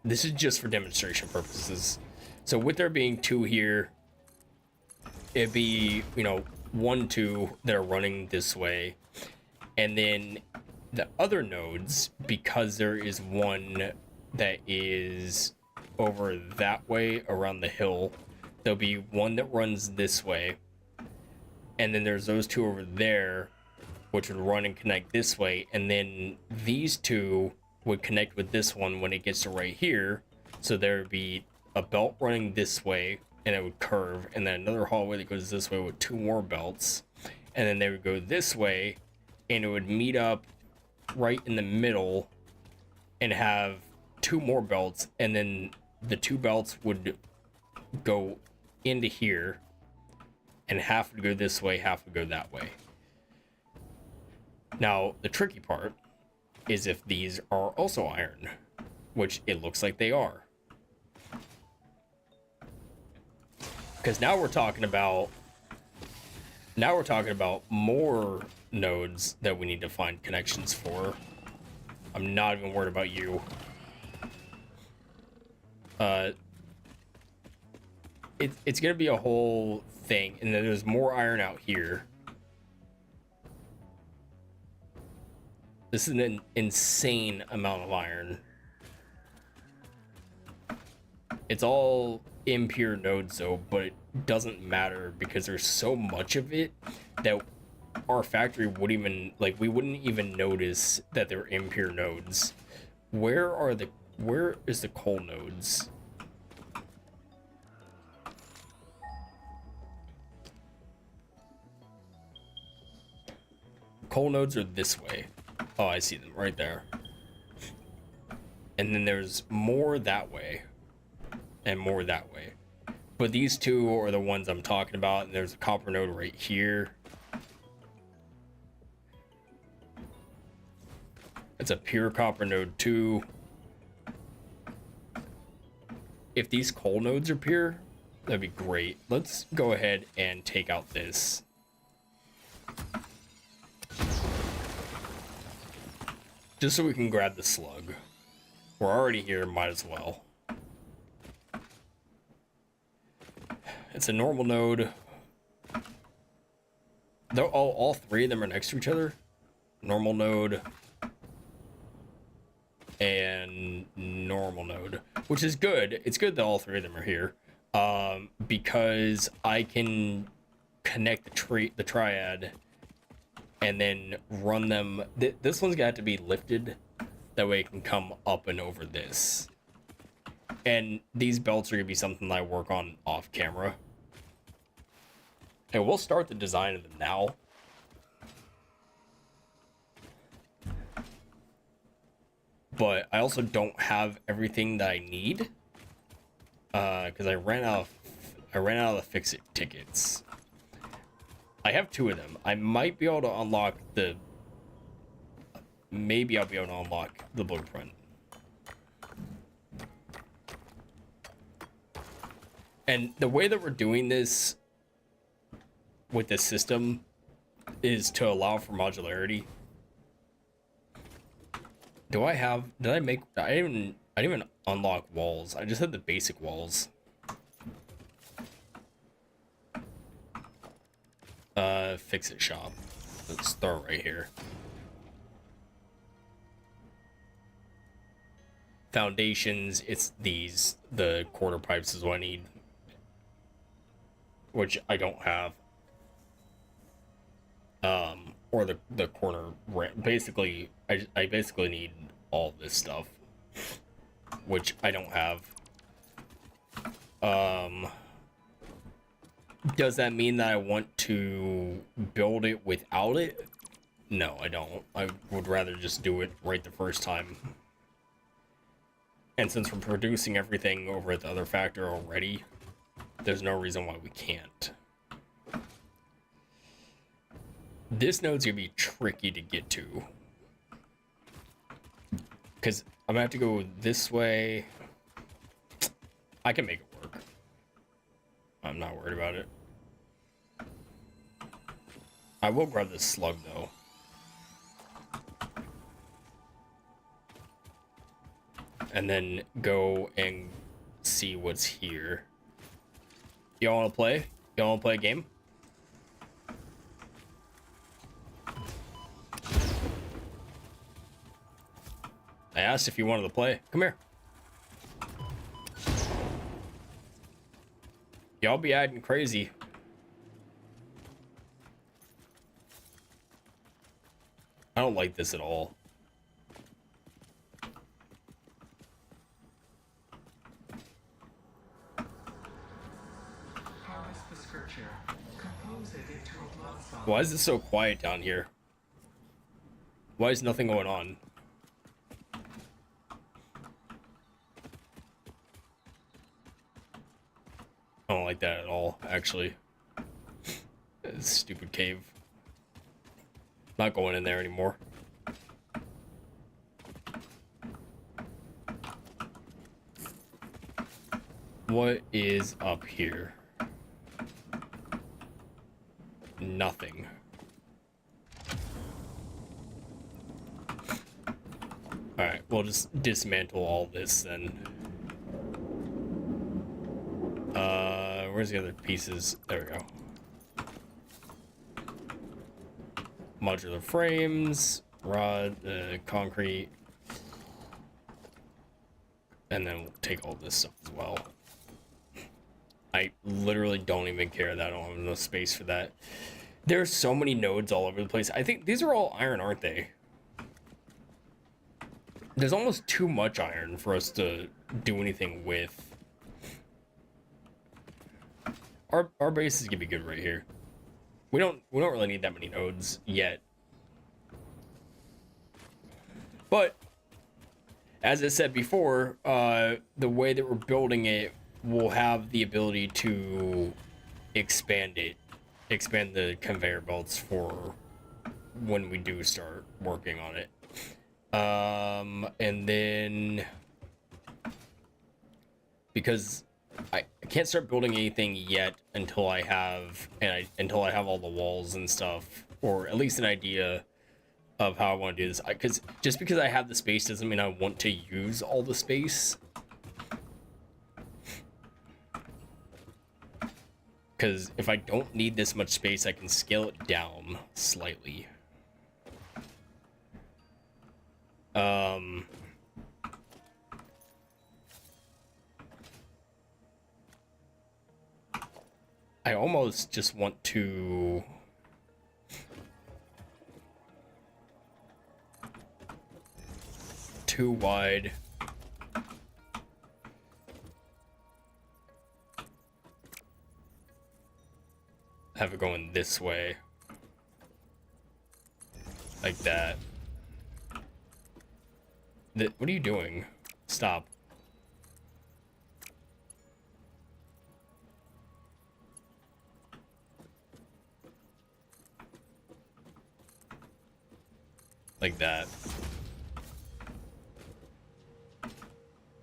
This is just for demonstration purposes. So with there being 2 here, it'd be, 1, 2 that are running this way. And then the other nodes, because there is one that is over that way around the hill, there'll be one that runs this way. And then there's those 2 over there, which would run and connect this way. And then these 2 would connect with this one when it gets to right here. So there would be a belt running this way and it would curve, and then another hallway that goes this way with 2 more belts, and then they would go this way and it would meet up right in the middle and have 2 more belts, and then the 2 belts would go into here, and half would go this way, half would go that way. Now the tricky part is if these are also iron, which it looks like they are. Because now we're talking about more nodes that we need to find connections for. I'm not even worried about you. It's gonna be a whole thing, and then there's more iron out here. This is an insane amount of iron. It's all impure nodes though, but it doesn't matter because there's so much of it that our factory would even, we wouldn't even notice that they're impure nodes. Where is the coal nodes? coal nodes are this way. Oh, I see them right there. And then there's more that way. And more that way. But these two are the ones I'm talking about. And there's a copper node right here. It's a pure copper node too. If these coal nodes are pure, that'd be great. Let's go ahead and take out this. Just so we can grab the slug. We're already here, might as well. It's a normal node. Though all three of them are next to each other. Normal node. And normal node. Which is good. It's good that all three of them are here. Because I can connect the triad and then run them. This one's got to be lifted. That way it can come up and over this. And these belts are going to be something that I work on off camera. And we'll start the design of them now. But I also don't have everything that I need. Because I ran out of the fix-it tickets. I have 2 of them. I might be able to unlock the... Maybe I'll be able to unlock the blueprint. And the way that we're doing this with this system is to allow for modularity. Did I didn't even unlock walls. I just had the basic walls. Fix it shop. Let's throw it right here. Foundations, it's these. The quarter pipes is what I need. Which I don't have. Or the corner ramp. Basically, I basically need all this stuff. Which I don't have. Does that mean that I want to build it without it? No, I don't. I would rather just do it right the first time. And since we're producing everything over at the other factory already, there's no reason why we can't. This node's gonna be tricky to get to. Because I'm gonna have to go this way. I can make it work. I'm not worried about it. I will grab this slug though. And then go and see what's here. Y'all wanna play? Y'all wanna play a game? I asked if you wanted to play. Come here. Y'all be acting crazy. I don't like this at all. Why is this so quiet down here? Why is nothing going on? I don't like that at all, actually. This stupid cave. Not going in there anymore. What is up here? Nothing. Alright, we'll just dismantle all this then. Where's the other pieces? There we go. Modular frames, rod, concrete. And then we'll take all this stuff as well. I literally don't even care that I don't have enough space for that. There's so many nodes all over the place. I think these are all iron, aren't they? There's almost too much iron for us to do anything with. Our base is gonna be good right here. We don't really need that many nodes yet. But as I said before, the way that we're building it will have the ability to expand the conveyor belts for when we do start working on it. And then because I can't start building anything yet until I have all the walls and stuff, or at least an idea of how I want to do this. Because just because I have the space doesn't mean I want to use all the space. Because if I don't need this much space, I can scale it down slightly. I almost just want to too wide. Have it going this way. Like that. What are you doing? Stop. Like that.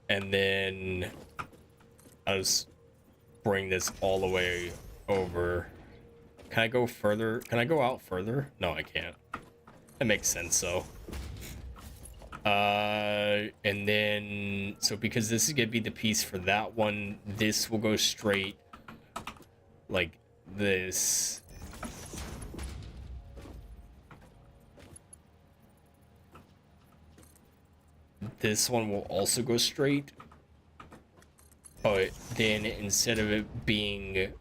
And then I'll just bring this all the way over. Can I go further? Can I go out further? No, I can't. That makes sense, though. And then, so because this is gonna be the piece for that one, this will go straight like this. This one will also go straight, but then instead of it being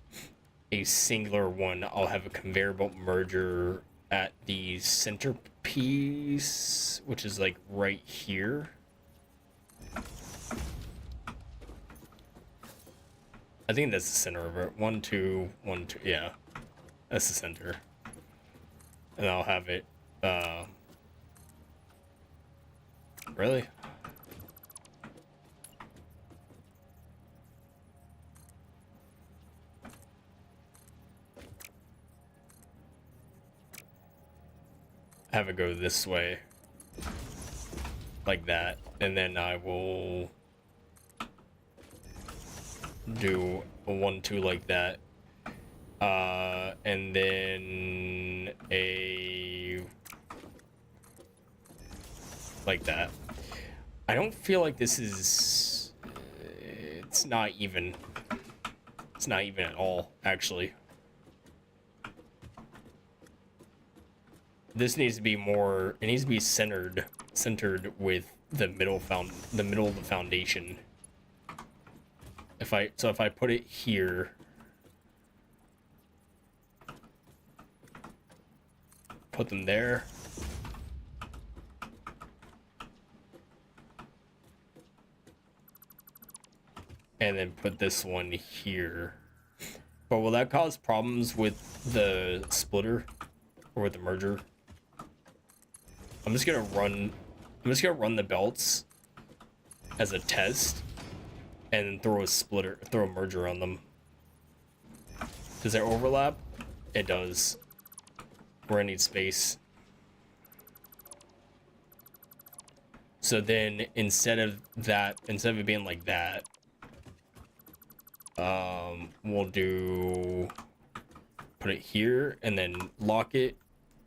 a singular one, I'll have a conveyor belt merger at the center piece, which is like right here. I think that's the center of it. 1, 2, 1, 2. Yeah, that's the center. And I'll have it. Really? Have it go this way, like that, and then I will do a 1, 2 like that, and then a like that. I don't feel like this is it's not even at all, actually. This needs to be more, it needs to be centered with the middle of the foundation. If I put it here, put them there, and then put this one here. But will that cause problems with the splitter or with the merger? I'm just gonna run the belts as a test and then throw a merger on them. Does that overlap? It does. We're gonna need space. So then instead of it being like that, we'll put it here and then lock it,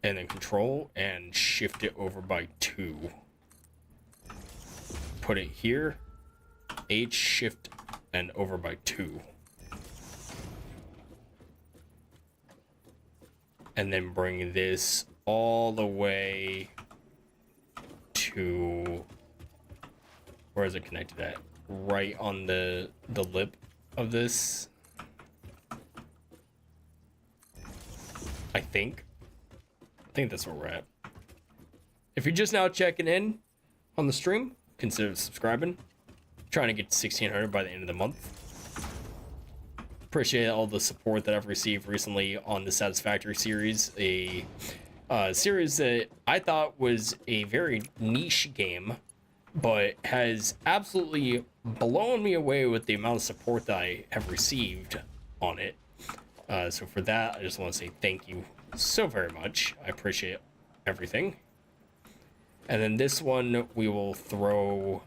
and then control and shift it over by 2. Put it here, H, shift, and over by 2. And then bring this all the way to, where is it connected at? Right on the lip of this. I think that's where we're at. If you're just now checking in on the stream, consider subscribing. Trying to get to 1600 by the end of the month. Appreciate all the support that I've received recently on the Satisfactory series. series that I thought was a very niche game, but has absolutely blown me away with the amount of support that I have received on it. So for that, I just want to say thank you so very much. I appreciate everything. And then this one we will throw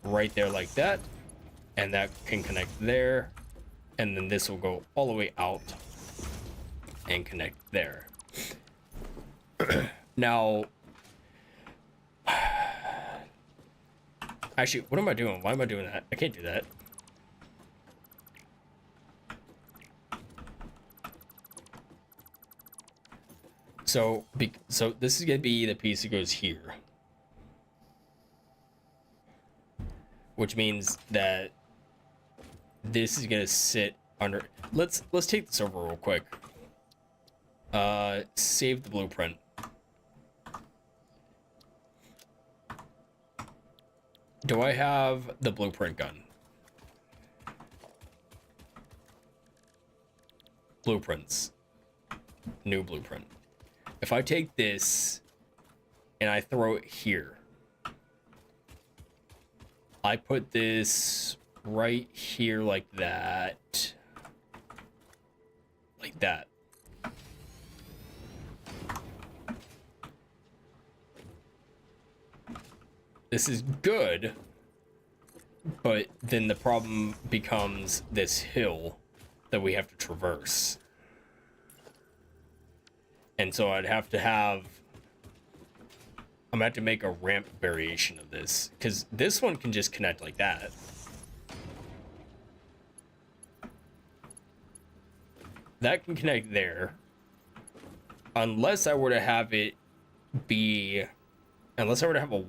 right there like that, and that can connect there. And then this will go all the way out and connect there. Now, actually, what am I doing? Why am I doing that? I can't do that. So this is gonna be the piece that goes here, which means that this is gonna sit under. Let's take this over real quick. Save the blueprint. Do I have the blueprint gun? Blueprints. New blueprint. If I take this and I throw it here, I put this right here like that. Like that. This is good, but then the problem becomes this hill that we have to traverse. And so I'm gonna have to make a ramp variation of this, because this one can just connect like that. That can connect there. Unless I were to have a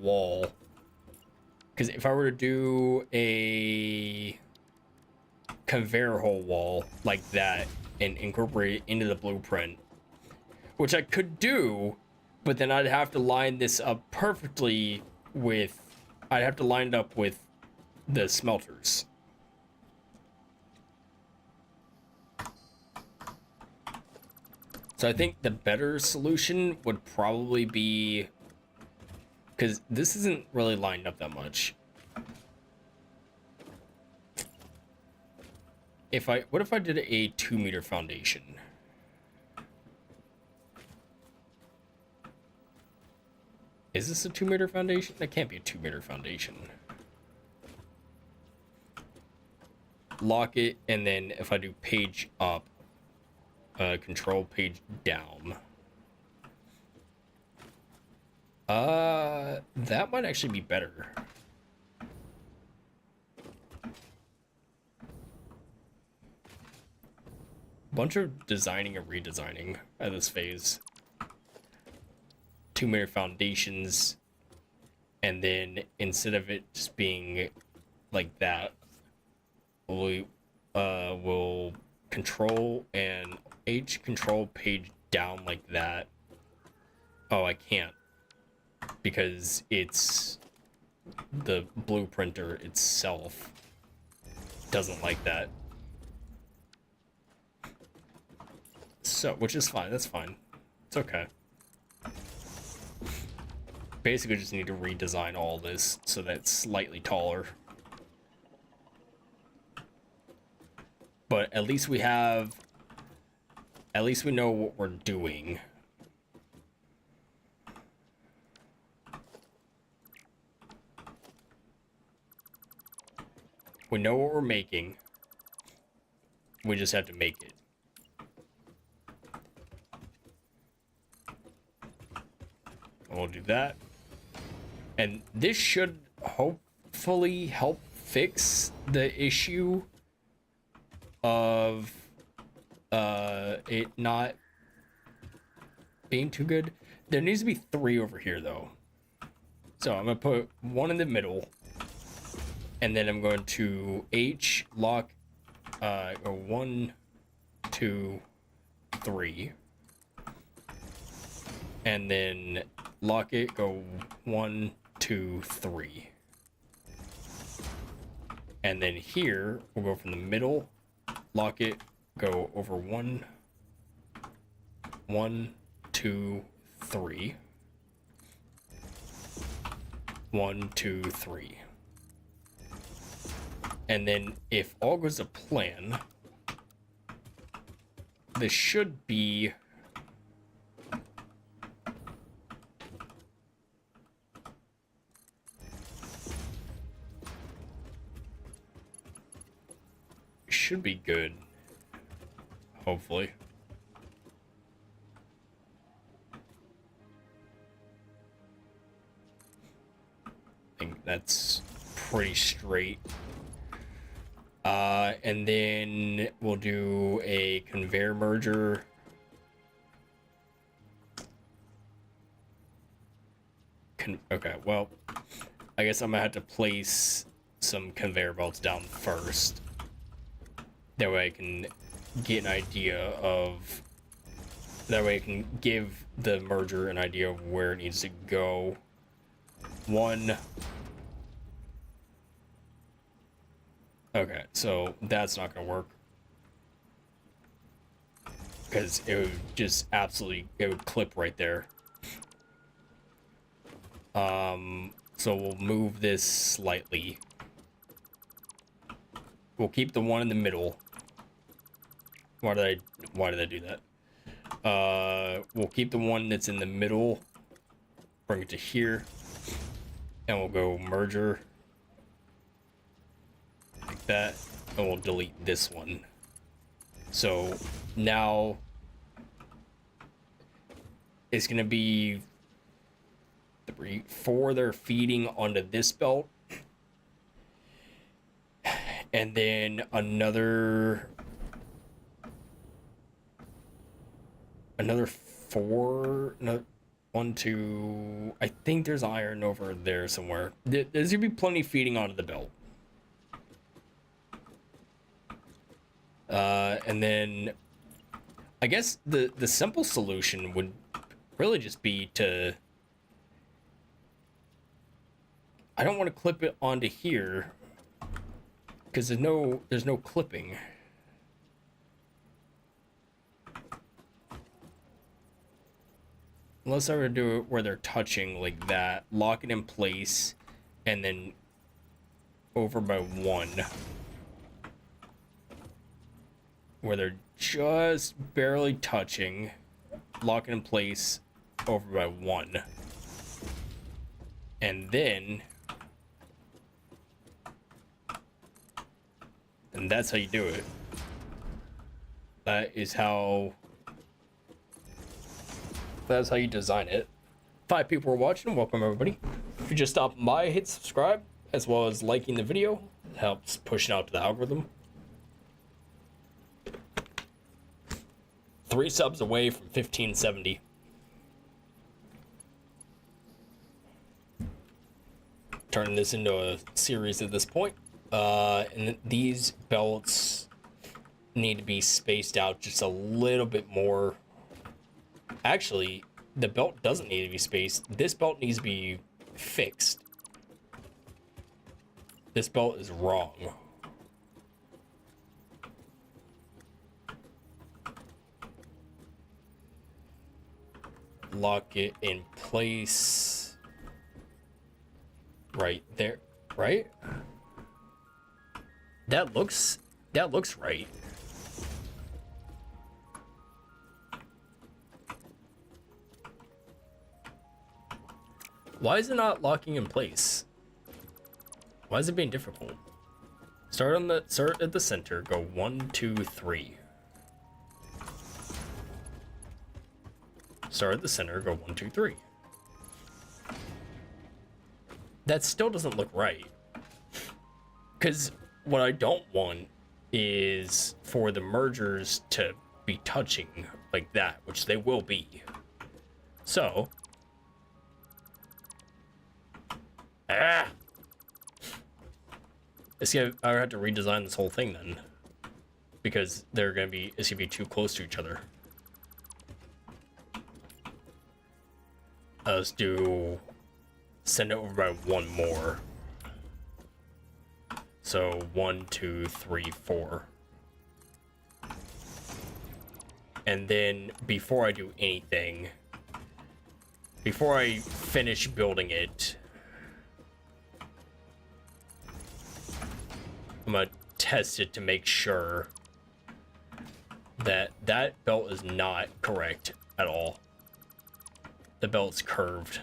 wall. Because if I were to do a conveyor hole wall like that and incorporate it into the blueprint, which I could do, but then I'd have to line this up perfectly with, I'd have to line it up with the smelters. So I think the better solution would probably be, because this isn't really lined up that much. What if I did a 2-meter foundation? Is this a 2-meter foundation? That can't be a 2-meter foundation. Lock it, and then if I do page up, control page down. That might actually be better. Bunch of designing and redesigning at this phase. 2-meter foundations, and then instead of it just being like that, we will control and H control page down like that. Oh, I can't, because it's the blueprinter itself doesn't like that. So, which is fine, that's fine. It's okay. Basically just need to redesign all this so that it's slightly taller. But at least we know what we're doing. We know what we're making. We just have to make it. We'll do that. And this should hopefully help fix the issue of it not being too good. There needs to be 3 over here though. So I'm gonna put 1 in the middle, and then I'm going to H lock go 1, 2, 3, and then lock it, go 1, 2, 3. And then here we'll go from the middle, lock it, go over 1, 1, 2, 3. 1, 2, 3. And then if all goes to plan, this should be good, hopefully. I think that's pretty straight. And then we'll do a conveyor merger. Okay, well, I guess I'm gonna have to place some conveyor belts down first. That way I can get an idea of... That way I can give the merger an idea of where it needs to go. One... Okay, so that's not gonna work. Because it would just absolutely... It would clip right there. So we'll move this slightly. We'll keep the one in the middle. Why did I do that? We'll keep the one that's in the middle. Bring it to here. And we'll go merger. Like that. And we'll delete this one. So now it's gonna be 3, 4 they're feeding onto this belt. And then another 4, no, 1, 2, I think there's iron over there somewhere. There's gonna be plenty feeding onto the belt. And then I guess the simple solution would really just be to... I don't want to clip it onto here because there's no clipping. Unless I were to do it where they're touching like that, lock it in place, and then over by 1. Where they're just barely touching, lock it in place, over by 1. And then... And that's how you do it. That is how... That's how you design it. 5 people are watching. Welcome, everybody. If you just stopped by, hit subscribe, as well as liking the video. It helps push it out to the algorithm. 3 subs away from 1570. Turning this into a series at this point. And these belts need to be spaced out just a little bit more. Actually, the belt doesn't need to be spaced. This belt needs to be fixed. This belt is wrong. Lock it in place. Right there, right? That looks right. Why is it not locking in place? Why is it being difficult? Start at the center, go 1, 2, 3. Start at the center, go 1, 2, 3. That still doesn't look right. Because what I don't want is for the mergers to be touching like that, which they will be. So... I have to redesign this whole thing then. Because it's gonna be too close to each other. Let's send it over by 1 more. So 1, 2, 3, 4. And then before I do anything, before I finish building it, I'm gonna test it to make sure that that belt is not correct at all. The belt's curved.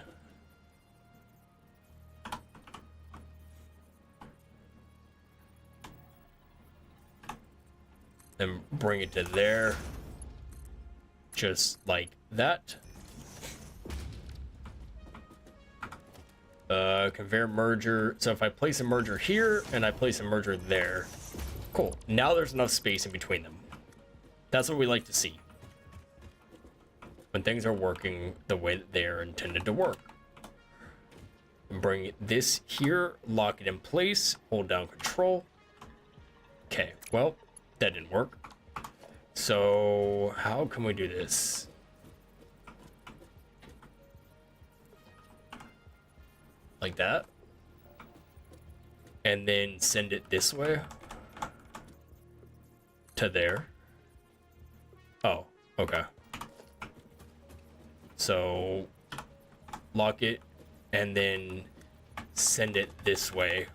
Then bring it to there. Just like that. Conveyor merger. So if I place a merger here and I place a merger there, cool. Now there's enough space in between them. That's what we like to see. When things are working the way that they are intended to work. Bring this here, lock it in place, hold down control. Okay, well, that didn't work. So how can we do this? Like that. And then send it this way. To there. Oh, okay. So lock it and then send it this way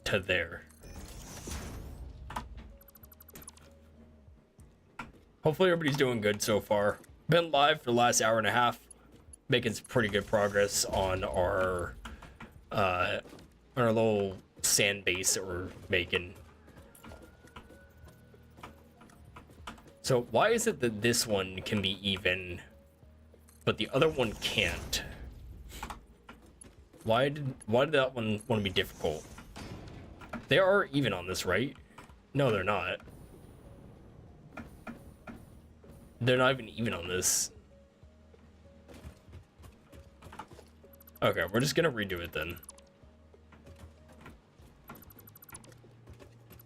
to there. Hopefully everybody's doing good so far. Been live for the last hour and a half, making some pretty good progress on our little sand base that we're making. So why is it that this one can be even, but the other one can't? Why did that one want to be difficult? They are even on this, right? No, they're not. They're not even on this. Okay, we're just gonna redo it then.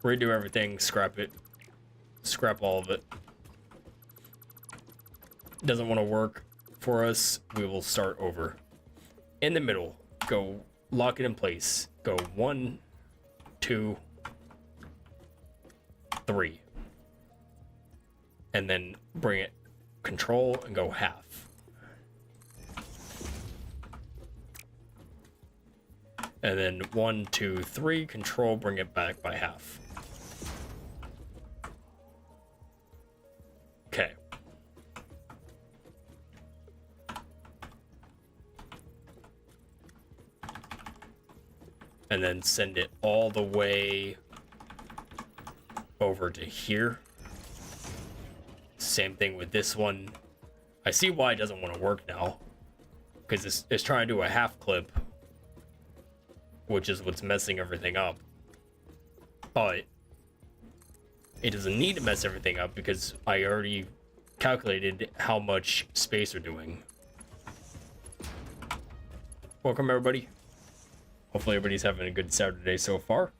Redo everything, scrap it. Scrap all of it. Doesn't want to work for us, we will start over. In the middle, go lock it in place. Go 1, 2, 3. And then bring it control and go half. And then 1, 2, 3, control, bring it back by half. Okay. And then send it all the way over to here. Same thing with this one. I see why it doesn't want to work now. Because it's trying to do a half clip. Which is what's messing everything up. But it doesn't need to mess everything up because I already calculated how much space we're doing. Welcome everybody. Hopefully everybody's having a good Saturday so far.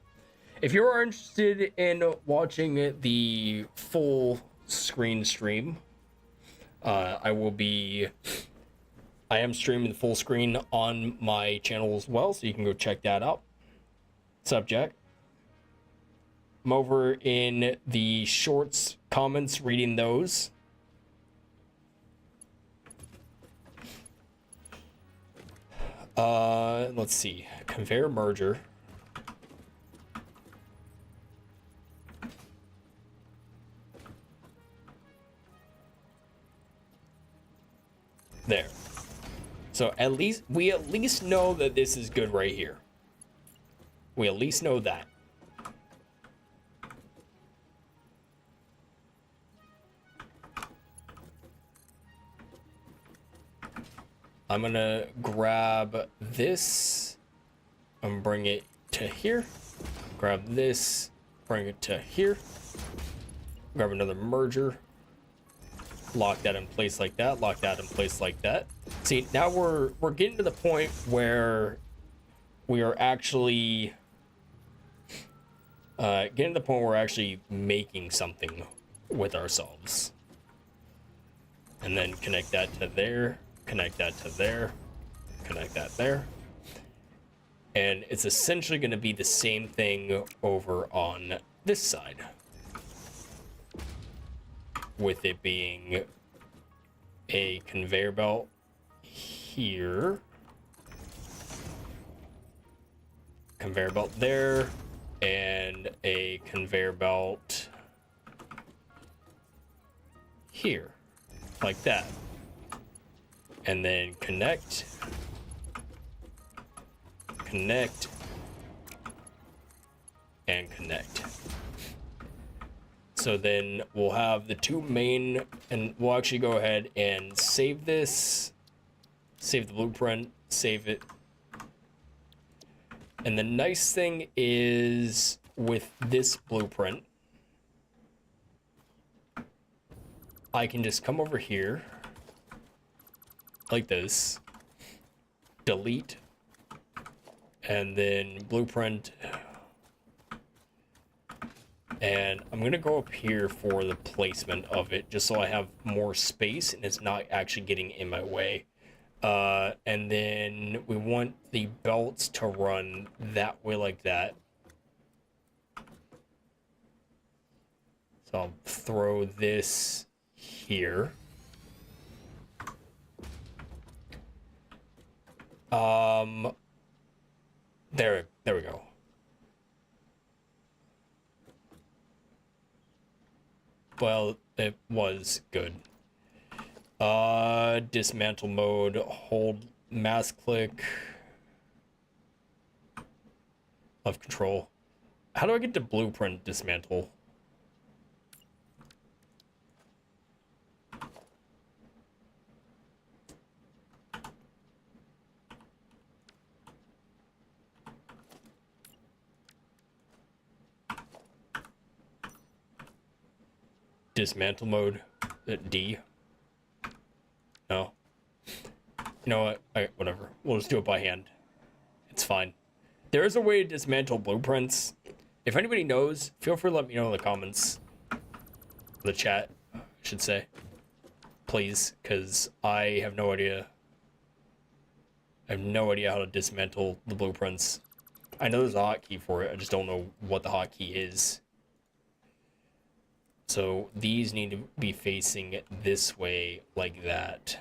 If you are interested in watching the full screen stream, I am streaming the full screen on my channel as well, so you can go check that out. Subject. I'm over in the shorts comments reading those. Let's see. Conveyor merger. There. So we at least know that this is good right here. We at least know that. I'm gonna grab this and bring it to here. Grab this, bring it to here. Grab another merger. Lock that in place like that. Lock that in place like that. See, now we're getting to the point where we are actually getting to the point where we're actually making something with ourselves. And then connect that to there. Connect that to there, connect that there. And it's essentially going to be the same thing over on this side. With it being a conveyor belt here. Conveyor belt there. And a conveyor belt here. Like that. And then connect. Connect. And connect. So then we'll have the two main, and we'll actually go ahead and save this, save the blueprint, save it. And the nice thing is with this blueprint, I can just come over here like this, delete, and then blueprint. And I'm going to go up here for the placement of it, just so I have more space and it's not actually getting in my way. And then we want the belts to run that way like that. So I'll throw this here. There we go. Well, it was good. Dismantle mode, hold mouse click. Left control. How do I get to blueprint dismantle? Dismantle mode, D. No. You know what? Whatever. We'll just do it by hand. It's fine. There is a way to dismantle blueprints. If anybody knows, feel free to let me know in the comments. The chat, I should say. Please, because I have no idea. I have no idea how to dismantle the blueprints. I know there's a hotkey for it, I just don't know what the hotkey is. So these need to be facing this way, like that.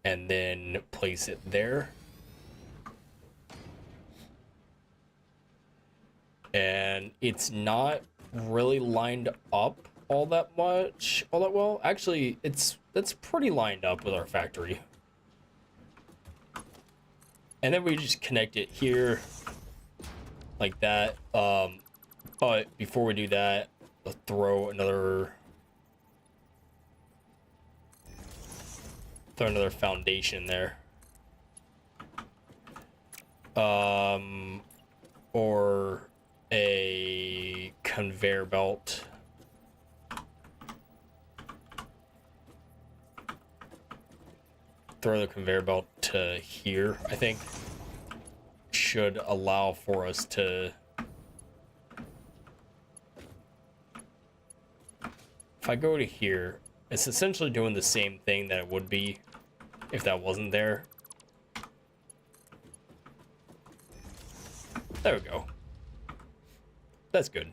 And then place it there. And it's not really lined up all that well. Actually, that's pretty lined up with our factory. And then we just connect it here like that. But before we do that, let's throw another foundation there. Or a conveyor belt. Throw the conveyor belt to here, I think. Should allow for us to... If I go to here, it's essentially doing the same thing that it would be if that wasn't there. There we go. That's good.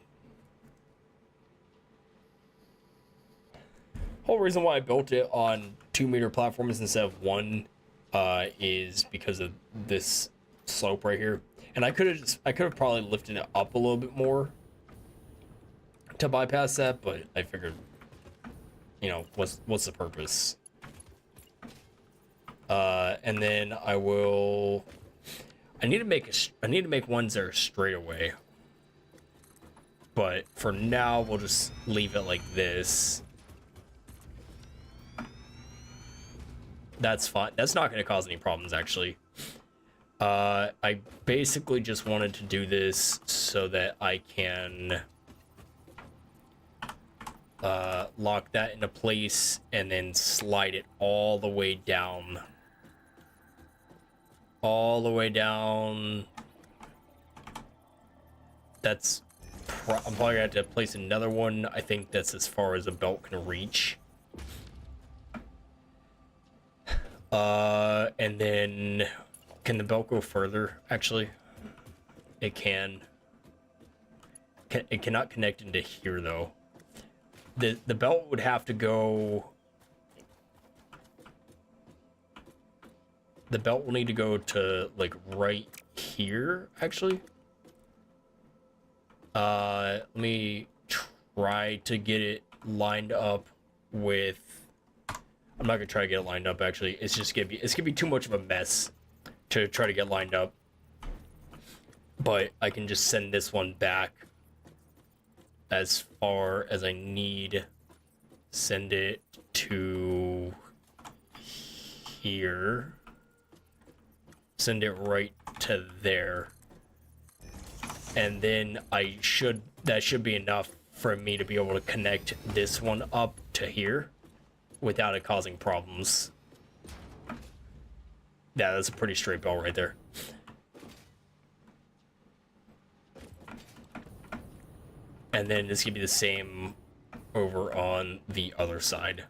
Whole reason why I built it on 2-meter platforms instead of 1 is because of this slope right here. And I could have probably lifted it up a little bit more to bypass that, but I figured, you know, what's the purpose? And then I need to make ones that are straight away. But for now, we'll just leave it like this. That's fine. That's not going to cause any problems, actually. I basically just wanted to do this so that I can lock that into place and then slide it all the way down. All the way down. That's... I'm probably going to have to place another one. I think that's as far as a belt can reach. And then... Can the belt go further? Actually, it can. It cannot connect into here though. The belt would have to go. The belt will need to go to like right here, actually. Let me try to get it lined up with. I'm not gonna try to get it lined up. Actually, it's gonna be too much of a mess to try to get lined up. But I can just send this one back as far as I need. Send it to here. Send it right to there. And then that should be enough for me to be able to connect this one up to here without it causing problems. Yeah, that's a pretty straight belt right there. And then this could be the same over on the other side.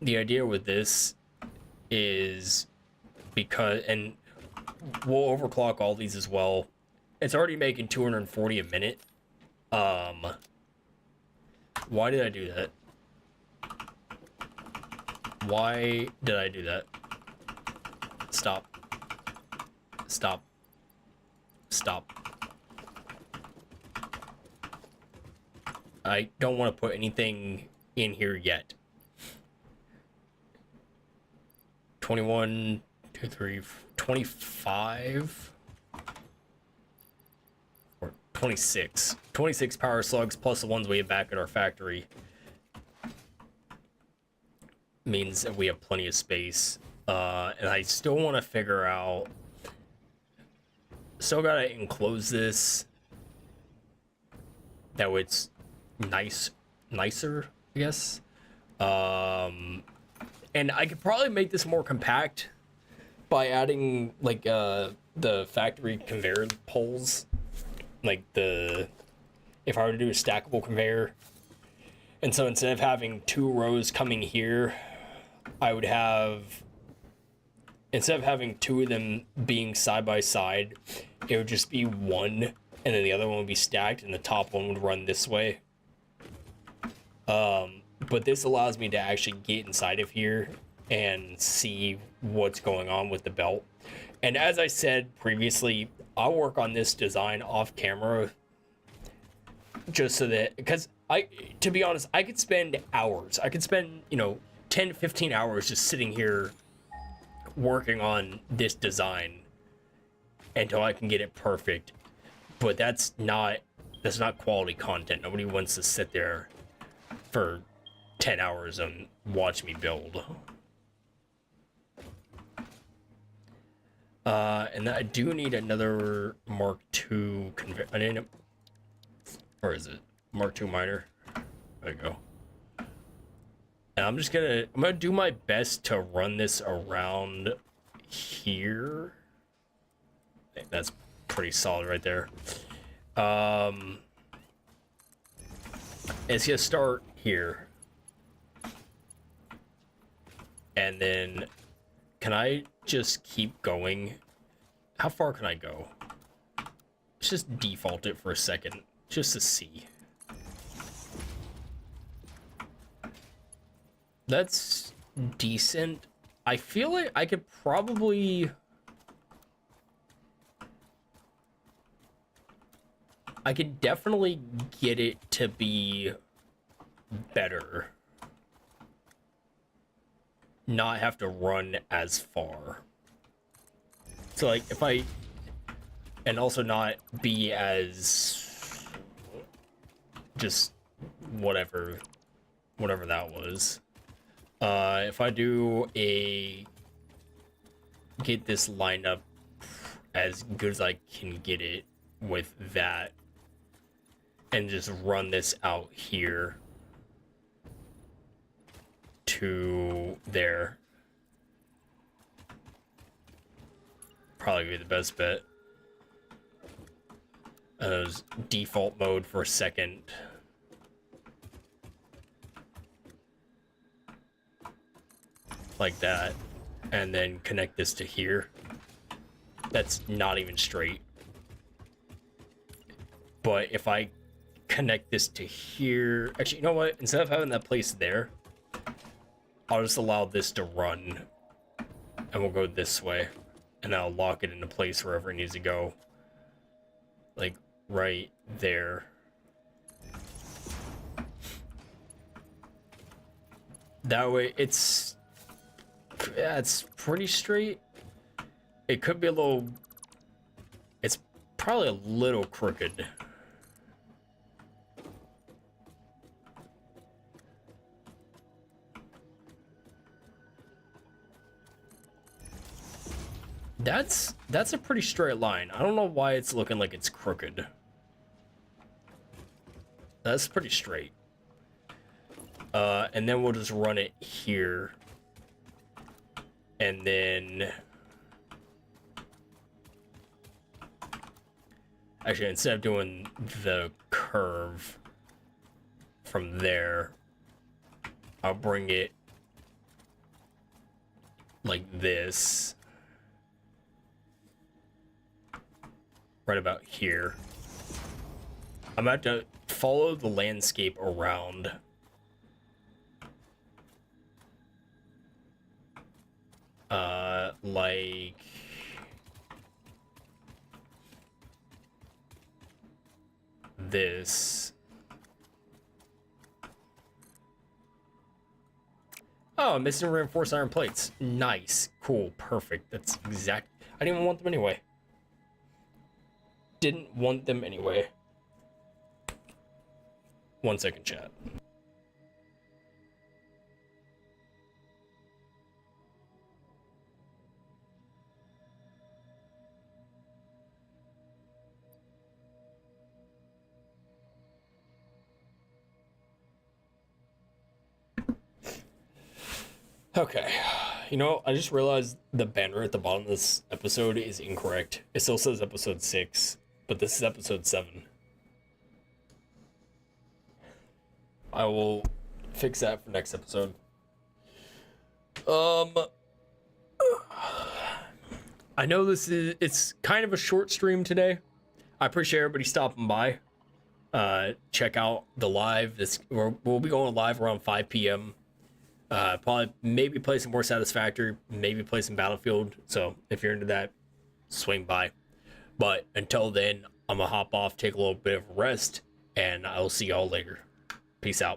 The idea with this is because, and we'll overclock all these as well. It's already making 240 a minute. Why did I do that? Why did I do that? Stop. Stop. Stop. I don't want to put anything in here yet. 21, 2, 3, 25, or 26. 26 power slugs plus the ones we have back at our factory means that we have plenty of space. And I still want to figure out. Still gotta enclose this. That way it's nicer, I guess. And I could probably make this more compact by adding like the factory conveyor poles, like if I were to do a stackable conveyor. And so instead of having 2 rows coming here, I would have, instead of having 2 of them being side by side, it would just be one, and then the other one would be stacked, and the top one would run this way. But this allows me to actually get inside of here and see what's going on with the belt. And as I said previously, I'll work on this design off camera just so that, because to be honest, I could spend hours. I could spend, 10 to 15 hours just sitting here working on this design until I can get it perfect. But that's not quality content. Nobody wants to sit there for 10 hours and watch me build. And I do need another Mark II conveyor. I need or is it Mark II miner? There we go. And I'm gonna do my best to run this around here. I think that's pretty solid right there. It's gonna start here. And then, can I just keep going? How far can I go? Let's just default it for a second, just to see. That's decent. I feel like I could probably... I could definitely get it to be better. Not have to run as far. So like if I, and also not be as just whatever that was. If I do get this lined up as good as I can get it with that, and just run this out here to there, probably be the best bet. Default mode for a second. Like that. And then connect this to here. that's not even straight. But if I connect this to here, actually, you know what? Instead of having that place there, I'll just allow this to run, and we'll go this way, and I'll lock it into place wherever it needs to go, like right there. That way, it's pretty straight. It could be a little. It's probably a little crooked. That's a pretty straight line. I don't know why it's looking like it's crooked. That's pretty straight. And then we'll just run it here. And then... Actually, instead of doing the curve from there, I'll bring it like this. Right about here. I'm about to follow the landscape around. Like this. Oh, missing reinforced iron plates. Nice. Cool. Perfect. That's exact. I didn't even want them anyway. Didn't want them anyway. 1 second, chat. Okay, you know, I just realized the banner at the bottom of this episode is incorrect. It still says episode 6, but this is episode 7. I will fix that for next episode. I know it's kind of a short stream today. I appreciate everybody stopping by. Check out the live. We'll be going live around 5 p.m. Probably maybe play some more Satisfactory, maybe play some Battlefield. So if you're into that, swing by. But until then, I'm gonna hop off, take a little bit of a rest, and I will see y'all later. Peace out.